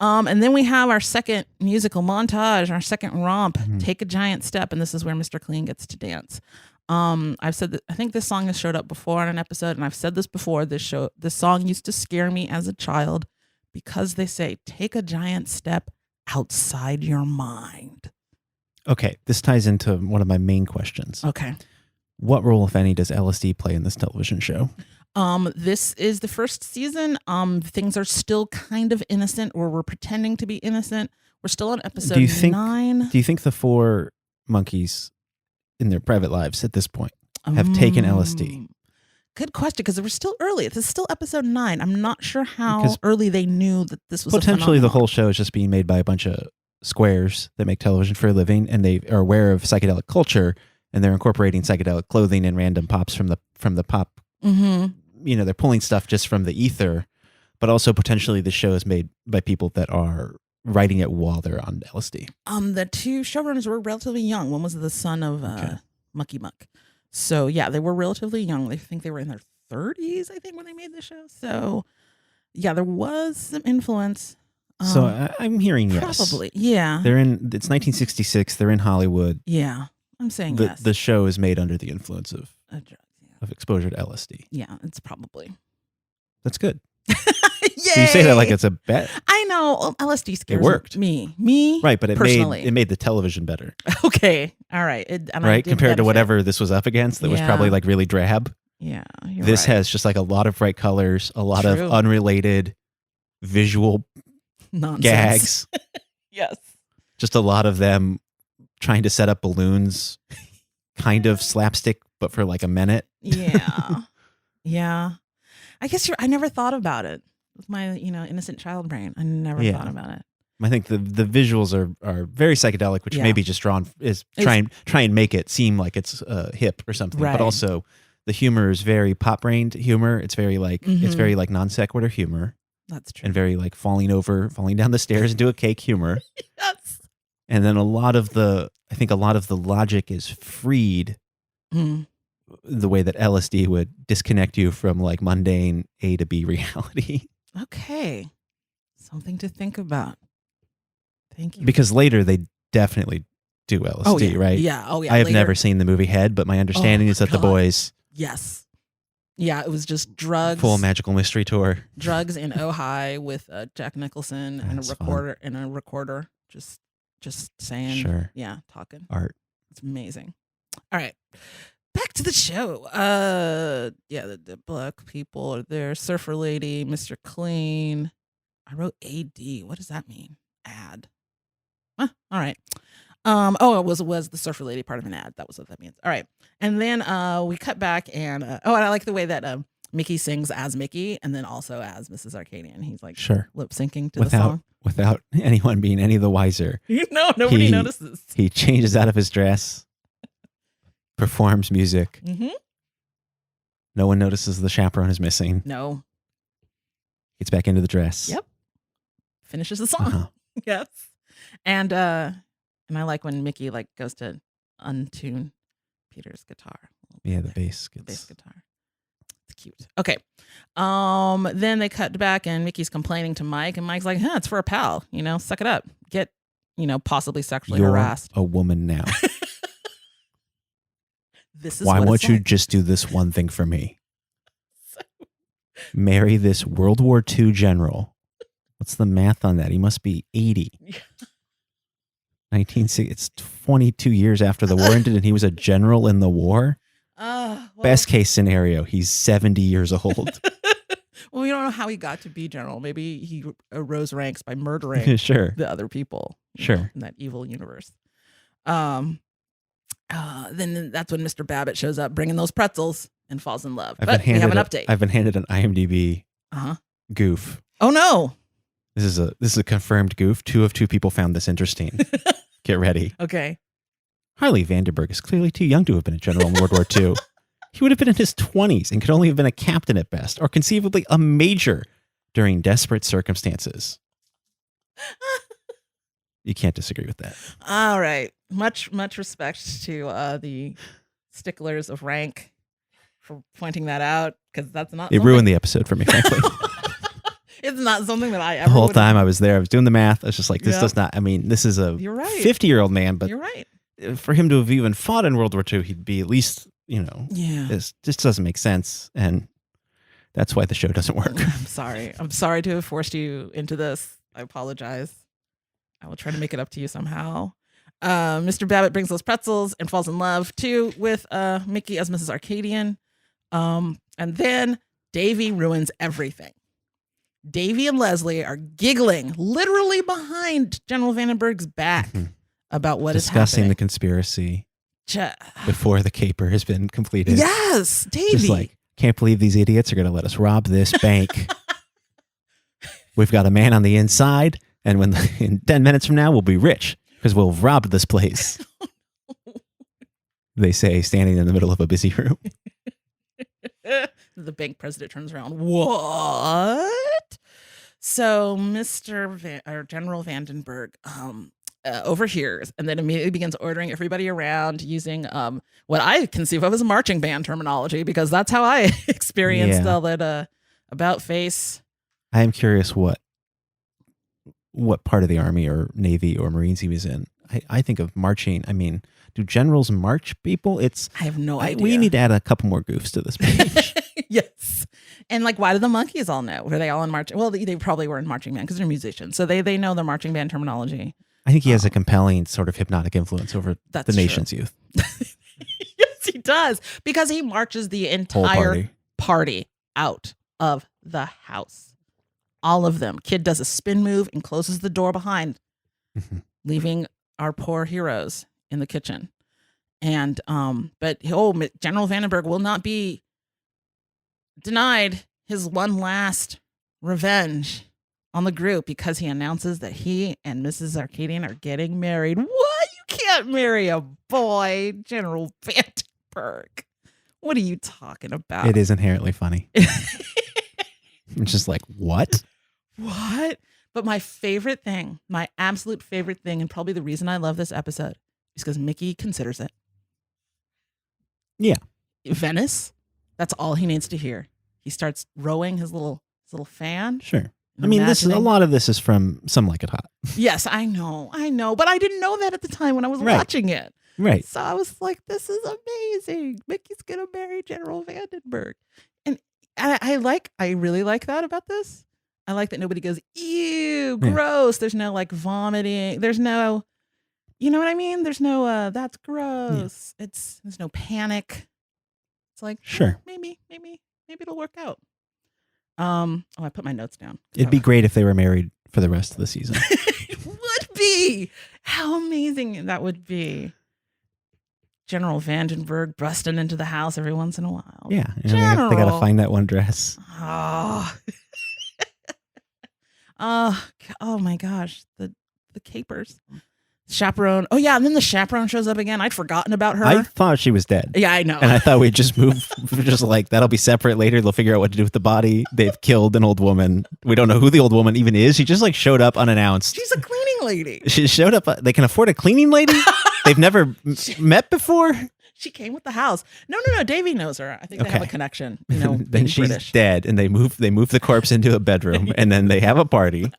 And then we have our second musical montage, our second romp, Take a Giant Step, and this is where Mr. Clean gets to dance. I've said that I think this song has showed up before on an episode, and I've said this before. This song used to scare me as a child because they say take a giant step outside your mind. Okay, this ties into one of my main questions. Okay. What role, if any, does LSD play in this television show? This is the first season. Things are still kind of innocent, or we're pretending to be innocent. We're still on episode 9. Do you think the 4 monkeys in their private lives at this point have taken LSD? Good question, because we're still early. This is still episode 9. I'm not sure how early they knew that this was potentially the whole show is just being made by a bunch of squares that make television for a living, and they are aware of psychedelic culture, and they're incorporating psychedelic clothing and random pops from the pop. Mm-hmm. They're pulling stuff just from the ether, but also potentially the show is made by people that are writing it while they're on LSD. The 2 showrunners were relatively young. One was the son of Mucky Muck. So yeah, they were relatively young. I think they were in their 30s, I think, when they made the show. So yeah, there was some influence. So I'm hearing yes. Probably, yeah. It's 1966. They're in Hollywood. Yeah, I'm saying yes. The show is made under the influence of exposure to LSD. Yeah, it's probably. That's good. Yay! You say that like it's a bet. I know. LSD scares it worked. Me. Right, but it personally. made the television better. Okay, all right. Right, compared to whatever this was up against, that was probably like really drab. Yeah, this has just like a lot of bright colors, a lot of unrelated visual nonsense. Gags. Yes. Just a lot of them trying to set up balloons, kind of slapstick, but for like a minute. Yeah. Yeah. I guess I never thought about it with my, innocent child brain. I never thought about it. I think the visuals are very psychedelic, which maybe just try and make it seem like it's hip or something. Right. But also the humor is very pop-brained humor. It's very like it's very like non sequitur humor. That's true. And very like falling down the stairs into a cake humor. Yes. And then a lot of the logic is freed the way that LSD would disconnect you from like mundane A to B reality. Okay. Something to think about. Thank you. Because later they definitely do LSD, right? Yeah. Oh, yeah. I have never seen the movie Head, but my understanding is that the boys... Yes. Yeah, it was just drugs. Full magical mystery tour. Drugs in Ojai with Jack Nicholson and a recorder. Just saying. Sure. Yeah, talking. Art. It's amazing. All right. Back to the show. The black people are there. Surfer Lady, Mr. Clean. I wrote AD. What does that mean? Ad. Huh, all right. It was the Surfer Lady part of an ad. That was what that means. All right. And then we cut back and and I like the way that Micky sings as Micky and then also as Mrs. Arcadian. He's like lip syncing to the song. Without anyone being any the wiser. Nobody notices. He changes out of his dress, performs music. Mm-hmm. No one notices the chaperone is missing. No. Gets back into the dress. Yep. Finishes the song. Uh-huh. Yes. And I like when Micky goes to untune Peter's guitar. Yeah, the bass guitar. It's cute. Okay. Then they cut back and Micky's complaining to Mike and Mike's like, it's for a pal, suck it up. Get, possibly sexually harassed. You're a woman now. This is why won't you just do this one thing for me? Marry this World War II general. What's the math on that? He must be 80. 1960. It's 22 years after the war ended and he was a general in the war. Best case scenario, he's 70 years old. Well, we don't know how he got to be general. Maybe he rose ranks by murdering the other people. In that evil universe. Then that's when Mr. Babbitt shows up bringing those pretzels and falls in love. But we have an update. I've been handed an IMDb goof. Oh no. This is a confirmed goof. 2 of 2 people found this interesting. Get ready. Okay. Harley Vandenberg is clearly too young to have been a general in World War II. He would have been in his 20s and could only have been a captain at best, or conceivably a major during desperate circumstances. You can't disagree with that. All right. Much respect to the sticklers of rank for pointing that out, because that's not. It ruined the episode for me, frankly. It's not something that I ever. The whole time I was there, I was doing the math. I was just like, this does not. I mean, this is a 50-year-old man, but you're right. For him to have even fought in World War II, he'd be at least, this just doesn't make sense, and that's why the show doesn't work. I'm sorry to have forced you into this. I apologize. I will try to make it up to you somehow. Mr. Babbitt brings those pretzels and falls in love too with Micky as Mrs. Arcadian. And then Davy ruins everything. Davy and Leslie are giggling literally behind General Vandenberg's back about what is happening. Discussing the conspiracy before the caper has been completed. Yes, Davy. Just like, can't believe these idiots are going to let us rob this bank. We've got a man on the inside, and in 10 minutes from now, we'll be rich because we'll have robbed this place. They say, standing in the middle of a busy room. The bank president turns around. What? So General Vandenberg overhears and then immediately begins ordering everybody around using what I conceive of as marching band terminology, because that's how I experienced all that about face. I am curious what part of the Army or Navy or Marines he was in. I think of marching. I mean, do generals march people? I have no idea. We need to add a couple more goofs to this page. Yes. And why do the monkeys all know? Were they all in marching? Well, they probably were in marching band because they're musicians. So they know the marching band terminology. I think he has a compelling sort of hypnotic influence over the nation's youth. Yes, he does. Because he marches the entire party out of the house. All of them. Kid does a spin move and closes the door behind, leaving our poor heroes in the kitchen. And but General Vandenberg will not be denied his one last revenge on the group, because he announces that he and Mrs. Arcadian are getting married. What? You can't marry a boy, General Vandenberg. What are you talking about? It is inherently funny. It's just like, what? What? But my favorite thing, my absolute favorite thing, and probably the reason I love this episode, is because Micky considers it. Yeah. Venice, that's all he needs to hear. He starts rowing his little little fan. Sure. I mean, a lot of this is from Some Like It Hot. Yes, I know, but I didn't know that at the time when I was watching it. Right. So I was like, "This is amazing. Micky's gonna marry General Vandenberg," and I really like that about this. I like that nobody goes, "Ew, gross." There's no like vomiting. There's no, you know what I mean? There's no that's gross. Yeah. There's no panic. It's like, sure, maybe it'll work out. I put my notes down. It'd be great if they were married for the rest of the season. It would be. How amazing that would be. General Vandenberg busting into the house every once in a while. Yeah. They got to find that one dress. Oh. Oh my gosh. The capers. Chaperone. Oh yeah, and then the chaperone shows up again. I'd forgotten about her. I thought she was dead. Yeah, I know. And I thought we'd just move, just like that'll be separate later. They'll figure out what to do with the body. They've killed an old woman. We don't know who the old woman even is. She just like showed up unannounced. She's a cleaning lady. She showed up. They can afford a cleaning lady. They've never met before. She came with the house. No. Davy knows her. I think they have a connection. Then she's British. Dead, and they move the corpse into a bedroom, and then they have a party.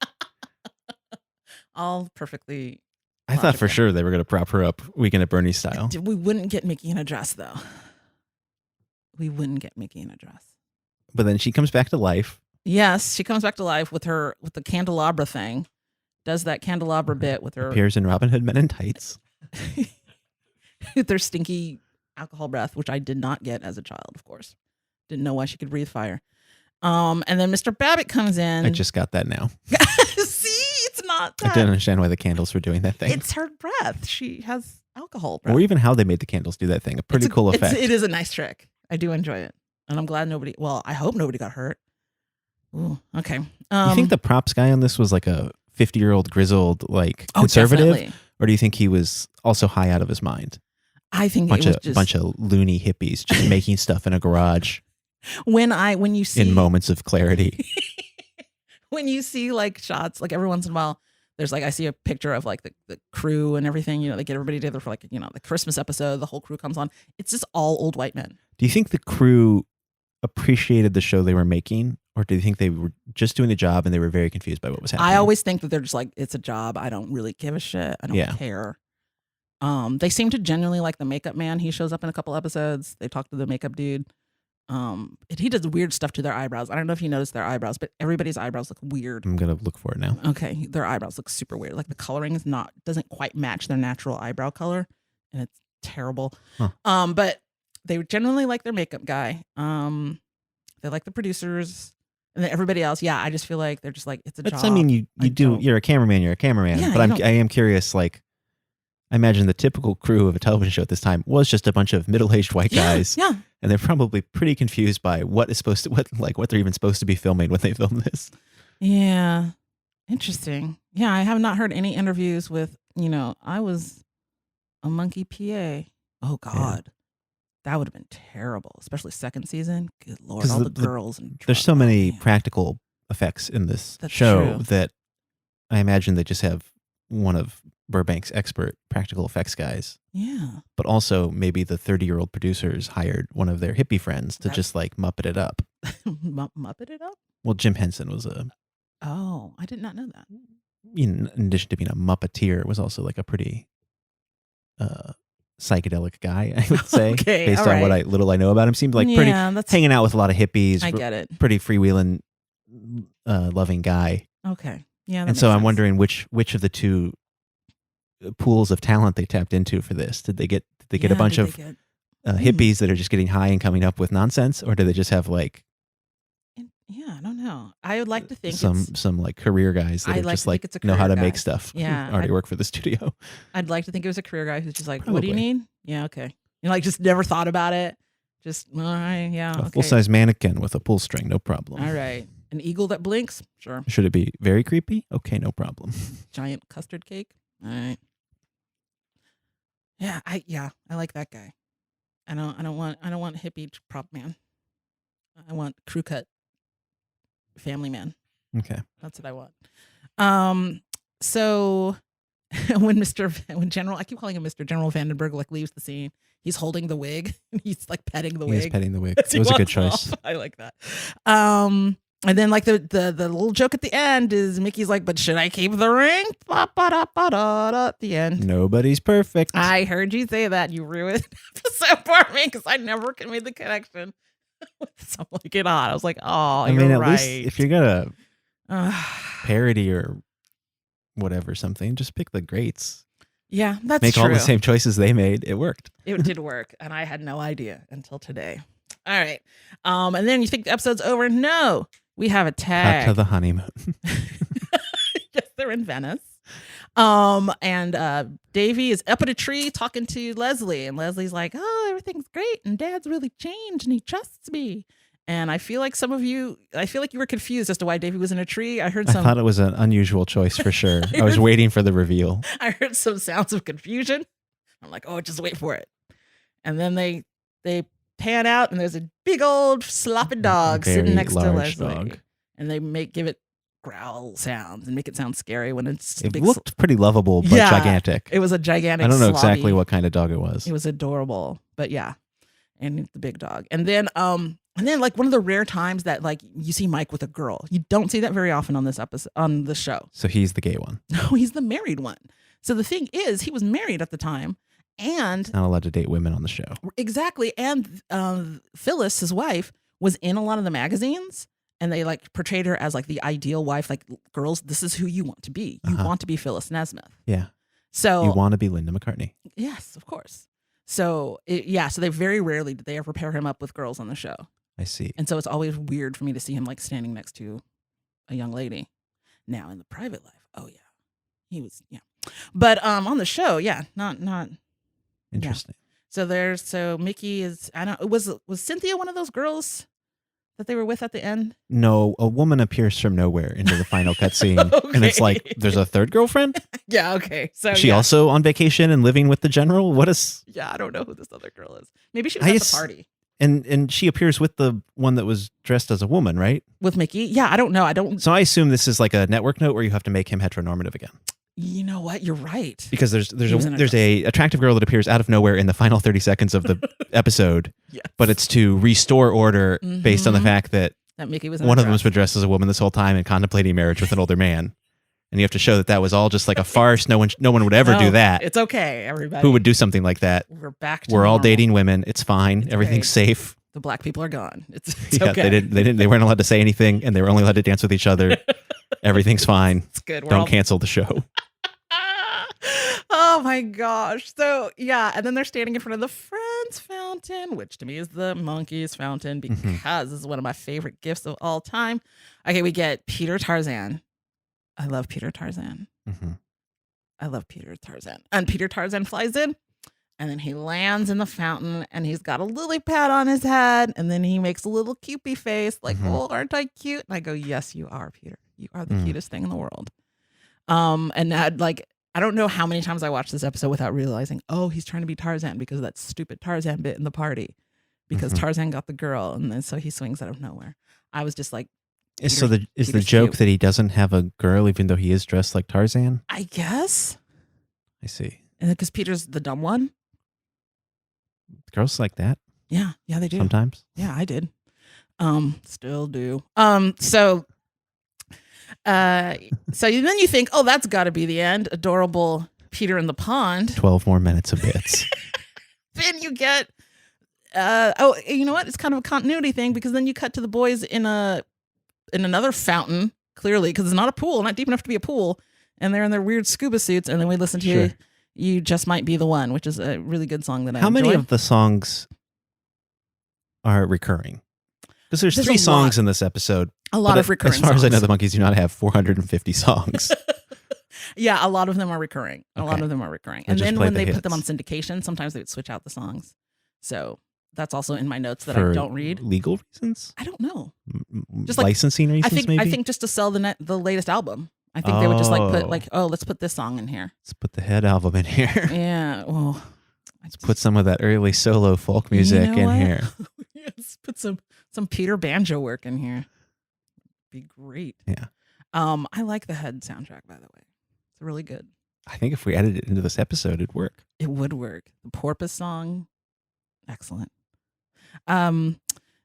All perfectly. I thought for sure they were going to prop her up Weekend at Bernie's style. We wouldn't get Micky in a dress, though. We wouldn't get Micky in a dress. But then she comes back to life. Yes, she comes back to life with the candelabra thing. Does that candelabra bit with her. Appears in Robin Hood Men in Tights. With their stinky alcohol breath, which I did not get as a child, of course. Didn't know why she could breathe fire. And then Mr. Babbitt comes in. I just got that now. See, it's not that. I didn't understand why the candles were doing that thing. It's her breath. She has alcohol breath. Or even how they made the candles do that thing. A pretty cool effect. It is a nice trick. I do enjoy it. And I'm glad I hope nobody got hurt. Ooh, okay. You think the props guy on this was like a 50-year-old grizzled, like conservative? Definitely. Or do you think he was also high out of his mind? I think it was just bunch of loony hippies just making stuff in a garage. When you see in moments of clarity. When you see like shots, like every once in a while, there's like I see a picture of like the crew and everything. They get everybody together for like the Christmas episode. The whole crew comes on. It's just all old white men. Do you think the crew appreciated the show they were making, or do you think they were just doing a job and they were very confused by what was happening? I always think that they're just like, it's a job. I don't really give a shit. I don't care. They seem to genuinely like the makeup man. He shows up in a couple episodes. They talk to the makeup dude. He does weird stuff to their eyebrows. I don't know if you noticed their eyebrows, but everybody's eyebrows look weird. I'm gonna look for it now. Okay, their eyebrows look super weird. Like the coloring doesn't quite match their natural eyebrow color, and it's terrible. Huh. But they generally like their makeup guy. They like the producers. And then everybody else, I just feel like they're just like, it's a job. I mean, you're a cameraman. Yeah, but I am curious, like, I imagine the typical crew of a television show at this time was just a bunch of middle-aged white guys. Yeah. And they're probably pretty confused by what they're even supposed to be filming when they film this. Yeah. Interesting. Yeah, I have not heard any interviews with, I was a monkey PA. Oh, God. Yeah. That would have been terrible, especially second season. Good Lord, all the girls. There's so many practical effects in this show that I imagine they just have one of Burbank's expert practical effects guys. Yeah. But also maybe the 30-year-old producers hired one of their hippie friends to just like Muppet it up. Muppet it up? Well, Jim Henson was a... Oh, I did not know that. In addition to being a Muppeteer, was also like a pretty psychedelic guy, I would say. Okay, based on what little I know about him. Seemed like pretty hanging out with a lot of hippies. I get it. Pretty freewheeling, loving guy. Okay. Yeah. And so I'm wondering which of the two pools of talent they tapped into for this. Did they get a bunch of hippies that are just getting high and coming up with nonsense, or do they just have like? Yeah, I don't know. I would like to think some like career guys that are just like know how to make stuff. Yeah, already work for the studio. I'd like to think it was a career guy who's just like, Probably. What do you need? Yeah, okay. Like just never thought about it. Just all right, yeah. A full-size mannequin with a pull string, no problem. All right. An eagle that blinks? Sure. Should it be very creepy? Okay, no problem. Giant custard cake? All right. Yeah, I like that guy. I don't want hippie prop man. I want crew cut family man. Okay. That's what I want. So when General, I keep calling him Mr. General Vandenberg, like leaves the scene, he's holding the wig and he's like petting the wig. He's petting the wig. It was a good choice. I like that. And then like the little joke at the end is Micky's like, but should I keep the ring? At the end. Nobody's perfect. I heard you say that. You ruined the episode for me because I never made the connection with Some Like It Hot. I was like, oh, you're right. Least if you're gonna parody or whatever something, just pick the greats. Yeah, that's Make true. all the same choices they made. It worked. It did work, and I had no idea until today. All right. And then you think the episode's over? No. We have a tag. Cut to the honeymoon. Yes, they're in Venice. And Davy is up at a tree talking to Leslie, and Leslie's like, "Oh, everything's great, and Dad's really changed, and he trusts me." And I feel like you were confused as to why Davy was in a tree. I thought it was an unusual choice for sure. I was waiting for the reveal. I heard some sounds of confusion. I'm like, oh, just wait for it. And then they pan out, and there's a big old sloppy dog sitting next to Leslie. Dog. And they give it growl sounds and make it sound scary when it looked pretty lovable, but gigantic. It was a gigantic. I don't know exactly what kind of dog it was. It was adorable, but yeah, and the big dog. And then like one of the rare times that like you see Mike with a girl. You don't see that very often on this episode on the show. So he's the gay one. No, he's the married one. So the thing is, he was married at the time. And not allowed to date women on the show. Exactly. And Phyllis, his wife, was in a lot of the magazines, and they like portrayed her as like the ideal wife. Like, girls, this is who you want to be. You want to be Phyllis Nesmith. Yeah. So you want to be Linda McCartney. Yes, of course. So so they very rarely did they ever pair him up with girls on the show. I see. And so it's always weird for me to see him like standing next to a young lady. Now in the private life, oh yeah, he was but on the show, not. Interesting. Yeah. So Micky is, I don't, was Cynthia one of those girls that they were with at the end? No, a woman appears from nowhere into the final cutscene. Okay. And it's like, there's a third girlfriend? Yeah, okay. So is she also on vacation and living with the general? What is... Yeah, I don't know who this other girl is. Maybe she was at the party. And she appears with the one that was dressed as a woman, right? With Micky? Yeah, I don't know. So I assume this is like a network note where you have to make him heteronormative again. You know what? You're right. Because there's a attractive girl that appears out of nowhere in the final 30 seconds of the episode, yes. But it's to restore order based on the fact that Micky was one of them was dressed as a woman this whole time and contemplating marriage with an older man, and you have to show that was all just like a farce. No one would ever do that. It's okay, everybody. Who would do something like that? We're back. We're all dating women. It's fine. Everything's safe. The black people are gone. It's okay. They weren't allowed to say anything, and they were only allowed to dance with each other. Everything's fine. It's good. Don't cancel the show. Oh my gosh. So yeah, and then they're standing in front of the Friends fountain, which to me is the Monkeys fountain because this is one of my favorite gifts of all time. Okay, we get Peter Tarzan. I love Peter Tarzan. I love Peter Tarzan. And Peter Tarzan flies in, and then he lands in the fountain, and he's got a lily pad on his head, and then he makes a little cupid face like, oh, aren't I cute? And I go, yes, you are, Peter. You are the cutest thing in the world. And I don't know how many times I watched this episode without realizing, oh, he's trying to be Tarzan because of that stupid Tarzan bit in the party. Because Tarzan got the girl, and then so he swings out of nowhere. I was just like, is the joke cute. That he doesn't have a girl even though he is dressed like Tarzan? I guess. I see. And because Peter's the dumb one. Girls like that? Yeah, they do. Sometimes. Yeah, I did. Still do. So then you think, oh, that's got to be the end. Adorable Peter in the pond. 12 more minutes of bits. Then you get, you know what? It's kind of a continuity thing because then you cut to the boys in another fountain, clearly, because it's not a pool, not deep enough to be a pool, and they're in their weird scuba suits, and then we listen to You Just Might Be the One, which is a really good song that I enjoy. How many of the songs are recurring? Because there's 3 songs in this episode. A lot of recurring songs. As far as I know, the Monkeys do not have 450 songs. Yeah, a lot of them are recurring. A lot of them are recurring. And then when they put them on syndication, sometimes they would switch out the songs. So that's also in my notes that I don't read. Legal reasons? I don't know. Just like licensing reasons, maybe? I think just to sell the latest album. I think they would just let's put this song in here. Let's put the Head album in here. Yeah. Well, let's put some of that early solo folk music in here. Yes, put some Peter banjo work in here. Be great. Yeah. I like the Head soundtrack, by the way. It's really good. I think if we added it into this episode, it'd work. It would work. The Porpoise song, excellent.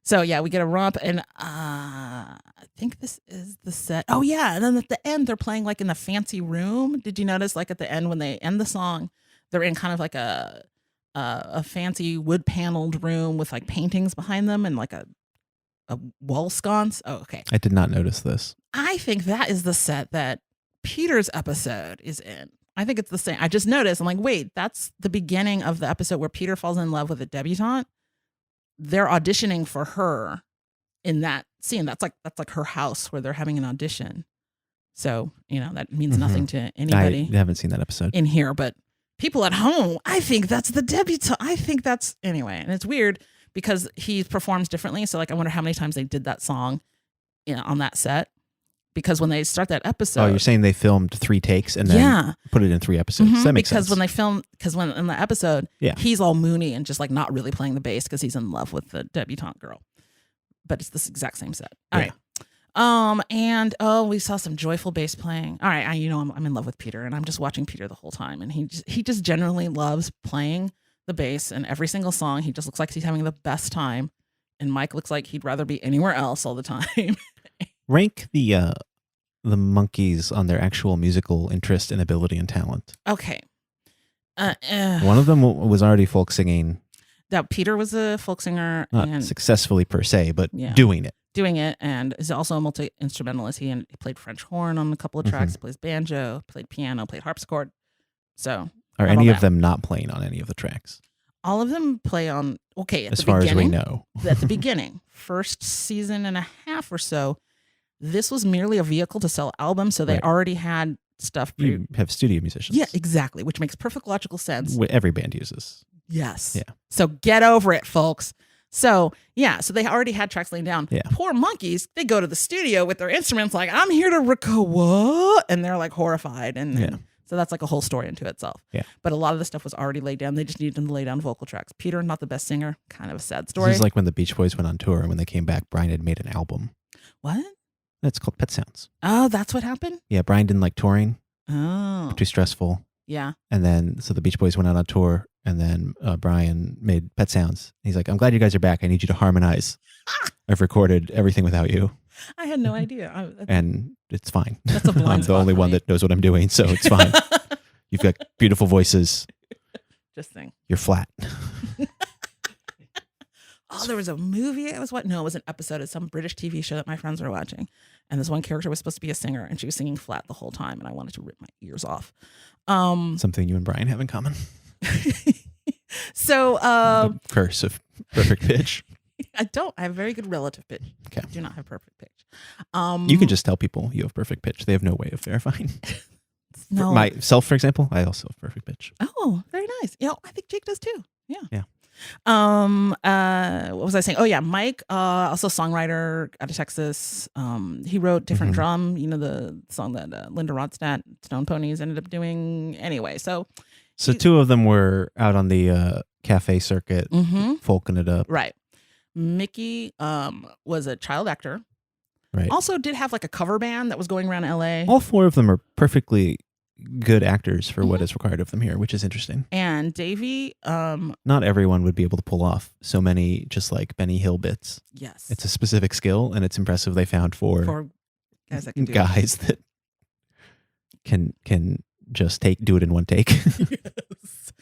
So yeah, we get a romp, and I think this is the set. Oh yeah, and then at the end they're playing like in the fancy room. Did you notice like at the end when they end the song, they're in kind of like a fancy wood paneled room with like paintings behind them and like a wall sconce. Oh, okay. I did not notice this. I think that is the set that Peter's episode is in. I think it's the same. I just noticed. I'm like, wait, that's the beginning of the episode where Peter falls in love with a debutante. They're auditioning for her in that scene. That's like her house where they're having an audition. So, that means nothing to anybody. I haven't seen that episode in here, but people at home, I think that's the debutante. I think that's anyway. And it's weird because he performs differently. So like, I wonder how many times they did that song on that set. Because when they start that episode, you're saying they filmed 3 takes and then put it in 3 episodes. Mm-hmm, that makes sense. Because when in the episode, he's all moony and just like not really playing the bass because he's in love with the debutante girl. But it's this exact same set. Right. And we saw some joyful bass playing. All right, I'm in love with Peter, and I'm just watching Peter the whole time, and he just generally loves playing the bass in every single song. He just looks like he's having the best time, and Mike looks like he'd rather be anywhere else all the time. Rank the monkeys on their actual musical interest and ability and talent. Okay. One of them was already folk singing. That Peter was a folk singer. Not successfully per se, but doing it. Doing it, and is also a multi-instrumentalist. He played French horn on a couple of tracks, plays banjo, played piano, played harpsichord. So, are any of them not playing on any of the tracks? All of them play on, as far as we know. At the beginning, first season and a half or so, this was merely a vehicle to sell albums, so they already had stuff. You have studio musicians. Yeah, exactly, which makes perfect logical sense. What every band uses. Yes. Yeah. So get over it, folks. So, so they already had tracks laying down. Yeah. Poor monkeys, they go to the studio with their instruments like, I'm here to record what? And they're like horrified. And so that's like a whole story into itself. Yeah. But a lot of the stuff was already laid down. They just needed to lay down vocal tracks. Peter, not the best singer. Kind of a sad story. This is like when the Beach Boys went on tour, and when they came back, Brian had made an album. What? That's called Pet Sounds. Oh, that's what happened? Yeah, Brian didn't like touring. Oh. Too stressful. Yeah. And then, so the Beach Boys went out on tour, and then Brian made Pet Sounds. He's like, I'm glad you guys are back. I need you to harmonize. I've recorded everything without you. I had no idea. And it's fine. That's a blind I'm the only one that knows what I'm doing, so it's fine. You've got beautiful voices. Just think. You're flat. Oh, there was a movie. It was an episode of some British TV show that my friends were watching. And this one character was supposed to be a singer, and she was singing flat the whole time, and I wanted to rip my ears off. Something you and Brian have in common. So the curse of perfect pitch. I don't. I have very good relative pitch. Okay. I do not have perfect pitch. You can just tell people you have perfect pitch. They have no way of verifying. No. For myself, for example, I also have perfect pitch. Oh, very nice. I think Jake does too. Yeah. Yeah. What was I saying? Oh yeah, Mike, also songwriter out of Texas. He wrote Different Drum, the song that Linda Ronstadt, Stone Ponies, ended up doing anyway. So 2 of them were out on the cafe circuit, folking it up. Right. Micky was a child actor. Right. Also did have like a cover band that was going around LA. All 4 of them are perfectly good actors for what is required of them here, which is interesting. And Davy, not everyone would be able to pull off so many just like Benny Hill bits. Yes. It's a specific skill, and it's impressive they found for guys that can do guys that can just do it in one take. Yes.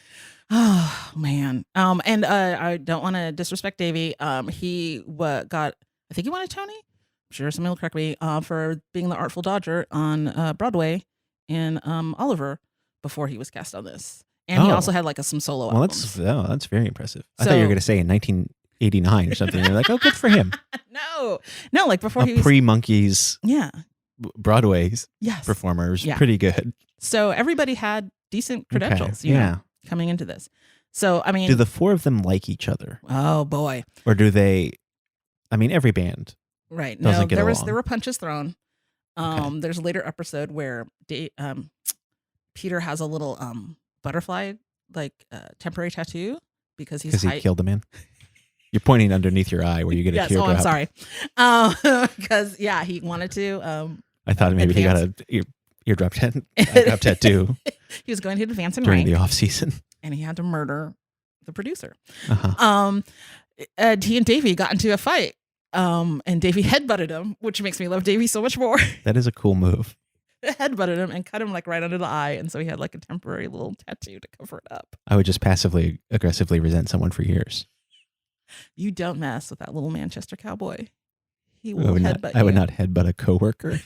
Oh man. And I don't want to disrespect Davy. He got, I think he won a Tony. I'm sure somebody will correct me, for being the Artful Dodger on Broadway in Oliver before he was cast on this. And he also had like some solo albums. That's very impressive. I thought you were going to say in 1989 or something. You're like, oh, good for him. No, like before he was pre-Monkeys. Yeah. Broadway's performers, pretty good. So everybody had decent credentials, coming into this. So, I mean, do the 4 of them like each other? Oh boy. Or do they, every band. Right. Doesn't get there along. There were punches thrown. There's a later episode where Peter has a little butterfly temporary tattoo because he killed a man. You're pointing underneath your eye where you get a teardrop. I'm sorry. Because he wanted to. I thought maybe he got a eardrop tattoo. He was going to advance in during rank the off season, and he had to murder the producer. he and Davy got into a fight. And Davy headbutted him, which makes me love Davy so much more. That is a cool move. Headbutted him and cut him like right under the eye, and so he had like a temporary little tattoo to cover it up. I would just passively aggressively resent someone for years. You don't mess with that little Manchester cowboy. He will headbutt you. I would not headbutt a coworker.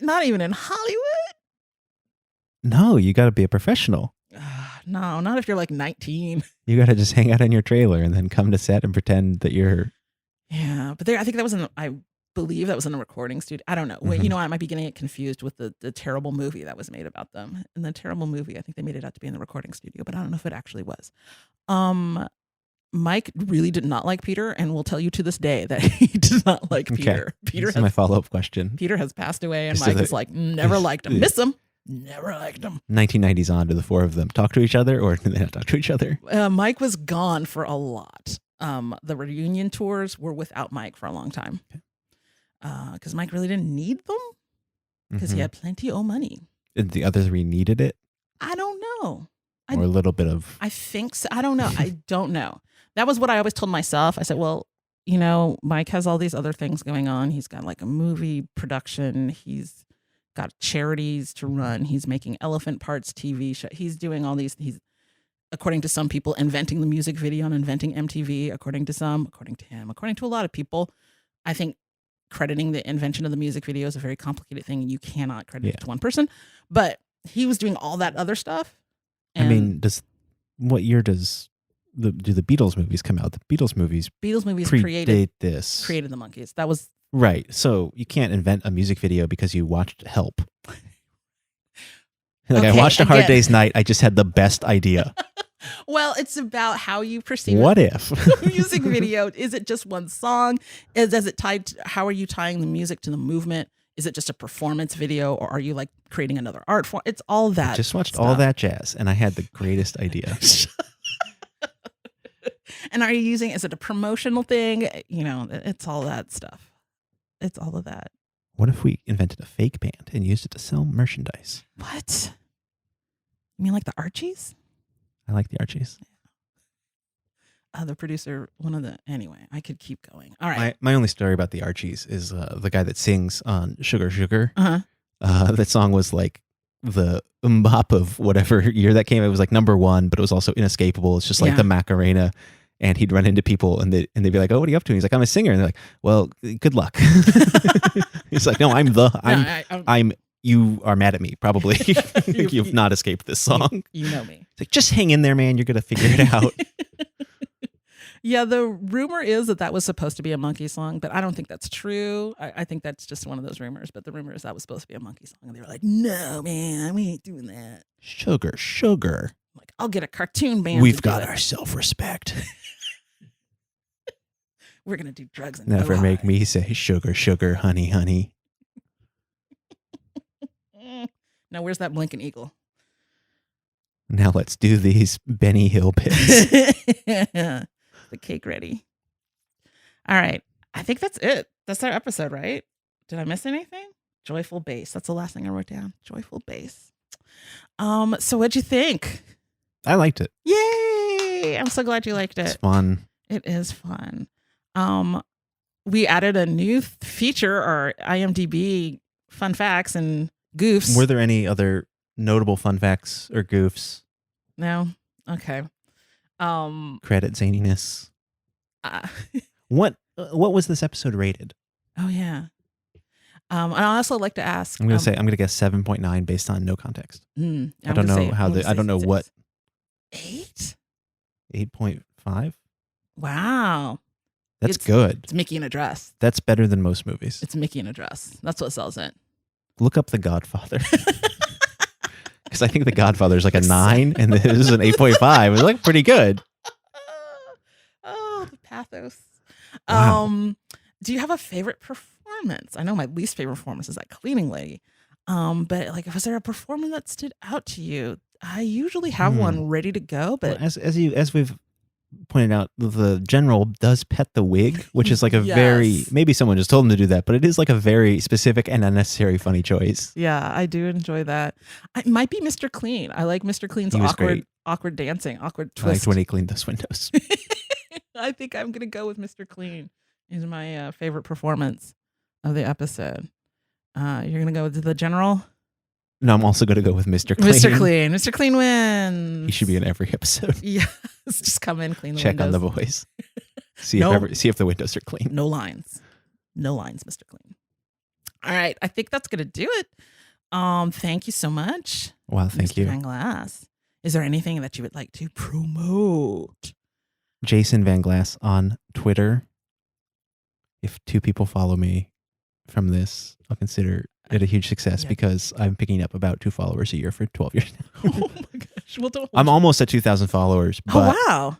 Not even in Hollywood. No, you got to be a professional. No, not if you're like 19. You got to just hang out in your trailer and then come to set and pretend that you're. Yeah, but I think that was I believe that was in a recording studio. I don't know. Mm-hmm. Wait, you know, I might be getting it confused with the terrible movie that was made about them. And the terrible movie, I think they made it out to be in the recording studio, but I don't know if it actually was. Mike really did not like Peter, and will tell you to this day that he did not like Peter. Peter That's my follow-up question. Peter has passed away, and Mike is like, never liked him. Miss him. Never liked him. 1990s on, do the four of them talk to each other, or do they not talk to each other? Mike was gone for a lot. The reunion tours were without Mike for a long time. Because Mike really didn't need them, because he had plenty of money. And the other three needed it? I don't know. Or a little bit of... I think so. I don't know. I don't know. That was what I always told myself. I said, well, you know, Mike has all these other things going on. He's got like a movie production. He's got charities to run. He's making Elephant Parts TV show. He's doing all these. He's, according to some people, inventing the music video and inventing MTV. According to some, according to him, according to a lot of people, I think crediting the invention of the music video is a very complicated thing. You cannot credit it to one person. But he was doing all that other stuff. I mean, what year does do the Beatles movies come out? The Beatles movies created the Monkees. That was right. So you can't invent a music video because you watched Help. I watched A Hard Day's Night. I just had the best idea. Well, it's about how you perceive what if the music video. Is it just one song? Is it tied to, how are you tying the music to the movement? Is it just a performance video, or are you like creating another art form? It's all that. I just watched all that jazz, and I had the greatest idea. And are you using? Is it a promotional thing? You know, it's all that stuff. It's all of that. What if we invented a fake band and used it to sell merchandise? What? You mean like the Archies? I like the Archies. The producer, anyway, I could keep going. All right. My only story about the Archies is the guy that sings on Sugar Sugar. That song was like the bop of whatever year that came. It was like #1, but it was also inescapable. It's just like the Macarena. And he'd run into people and they'd be like, oh, what are you up to? And he's like, I'm a singer. And they're like, well, good luck. He's like, no, you are mad at me, probably. You've not escaped this song. You know me. It's like, just hang in there, man. You're going to figure it out. Yeah, the rumor is that was supposed to be a Monkey song, but I don't think that's true. I think that's just one of those rumors. But the rumor is that was supposed to be a Monkey song. And they were like, no, man, we ain't doing that. Sugar, sugar. Like, I'll get a cartoon band. We've got our self-respect. We're going to do drugs and never make me say sugar, sugar, honey, honey. Now, where's that blinking eagle? Now let's do these Benny Hill pits. The cake ready. All right. I think that's it. That's our episode, right? Did I miss anything? Joyful bass. That's the last thing I wrote down. Joyful bass. So what'd you think? I liked it. Yay! I'm so glad you liked it. It's fun. It is fun. We added a new feature, our IMDb fun facts and goofs. Were there any other notable fun facts or goofs? No? Okay. Credit zaniness. What was this episode rated? Oh yeah. I also like to ask. I'm gonna guess 7.9 based on no context. I don't know I don't know what. 8? 8.5. Wow. That's good. It's Micky in a dress. That's better than most movies. It's Micky in a dress. That's what sells it. Look up The Godfather. Because I think The Godfather is like a 9 and this is an 8.5. It's like pretty good. Oh, the pathos. Wow. Do you have a favorite performance? I know my least favorite performance is that cleaning lady. But like, was there a performance that stood out to you? I usually have one ready to go, but well, as we've pointed out, the general does pet the wig, which is like a very, maybe someone just told him to do that, but it is like a very specific and unnecessary funny choice. Yeah, I do enjoy that. It might be Mr. Clean. I like Mr. Clean's awkward awkward dancing, awkward I twist. liked when he cleaned those windows. I think I'm going to go with Mr. Clean. He's my favorite performance of the episode. You're going to go with the General? No, I'm also going to go with Mr. Clean. Mr. Clean. Mr. Clean wins. He should be in every episode. Yes. Just come in, clean the Check windows. on the boys. See if the windows are clean. No lines. No lines, Mr. Clean. All right. I think that's going to do it. Thank you so much. Wow, thank you. Van Glass. Is there anything that you would like to promote? Jason Van Glass on Twitter. If 2 people follow me from this, I'll consider it a huge success because I'm picking up about 2 followers a year for 12 years now. Oh my gosh. Well, I'm almost at 2,000 followers. But wow.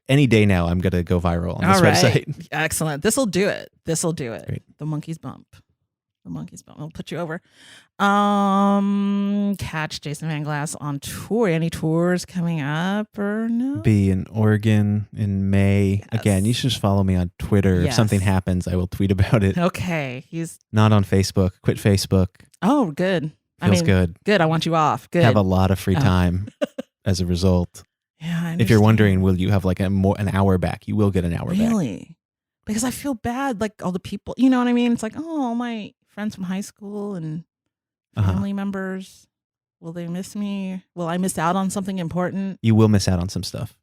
any day now, I'm going to go viral on this website. Excellent. This'll do it. Great. The monkey's bump. I'll put you over. Catch Jason Van Glass on tour. Any tours coming up or no? Be in Oregon in May. Yes. Again, you should just follow me on Twitter. Yes. If something happens, I will tweet about it. Okay. He's not on Facebook. Quit Facebook. Oh, good. Feels good. Good. I want you off. Good. Have a lot of free time as a result. Yeah. If you're wondering, will you have like an hour back? You will get an hour back. Really? Because I feel bad, like all the people, you know what I mean? It's like, oh, my friends from high school and family members, will they miss me? Will I miss out on something important? You will miss out on some stuff,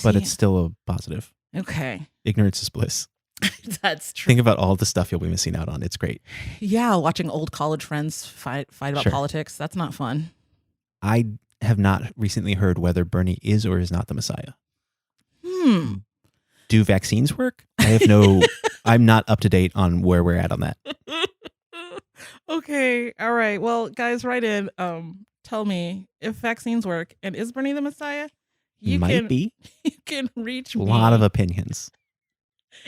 but it's still a positive. Okay. Ignorance is bliss. That's true. Think about all the stuff you'll be missing out on. It's great. Yeah, watching old college friends fight about politics. That's not fun. I have not recently heard whether Bernie is or is not the Messiah. Do vaccines work? I have no, I'm not up to date on where we're at on that. Okay. All right. Well, guys, write in. Tell me if vaccines work and is Bernie the Messiah? Might be. You can reach me. A lot of opinions.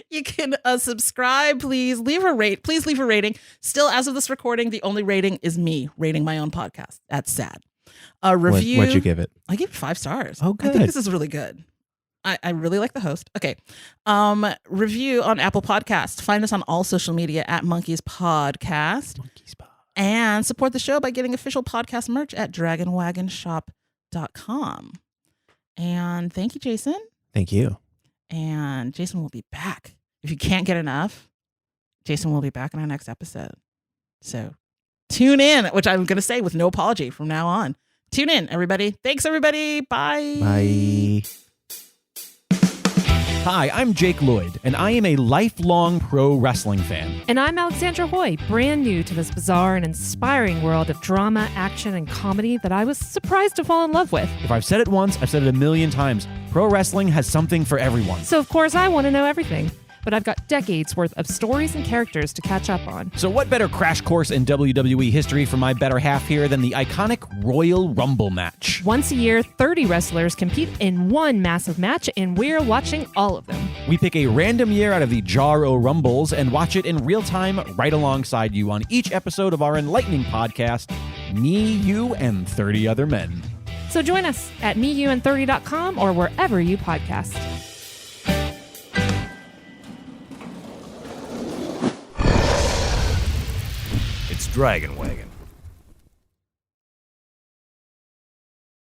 You can subscribe, please. Please leave a rating. Still, as of this recording, the only rating is me rating my own podcast. That's sad. A review. What'd you give it? I gave it 5 stars. Oh, good. I think this is really good. I really like the host. Okay. Review on Apple Podcasts. Find us on all social media at Monkeys Podcast. And support the show by getting official podcast merch at dragonwagonshop.com. And thank you, Jason. Thank you. And Jason will be back. If you can't get enough, Jason will be back in our next episode. So tune in, which I'm going to say with no apology from now on. Tune in, everybody. Thanks, everybody. Bye. Bye. Hi, I'm Jake Lloyd, and I am a lifelong pro wrestling fan. And I'm Alexandra Hoy, brand new to this bizarre and inspiring world of drama, action, and comedy that I was surprised to fall in love with. If I've said it once, I've said it a million times. Pro wrestling has something for everyone. So, of course, I want to know everything. But I've got decades worth of stories and characters to catch up on. So what better crash course in WWE history for my better half here than the iconic Royal Rumble match? Once a year, 30 wrestlers compete in one massive match, and we're watching all of them. We pick a random year out of the Jar O Rumbles and watch it in real time right alongside you on each episode of our enlightening podcast, Me, You, and 30 Other Men. So join us at meyouand30.com or wherever you podcast. Dragon Wagon.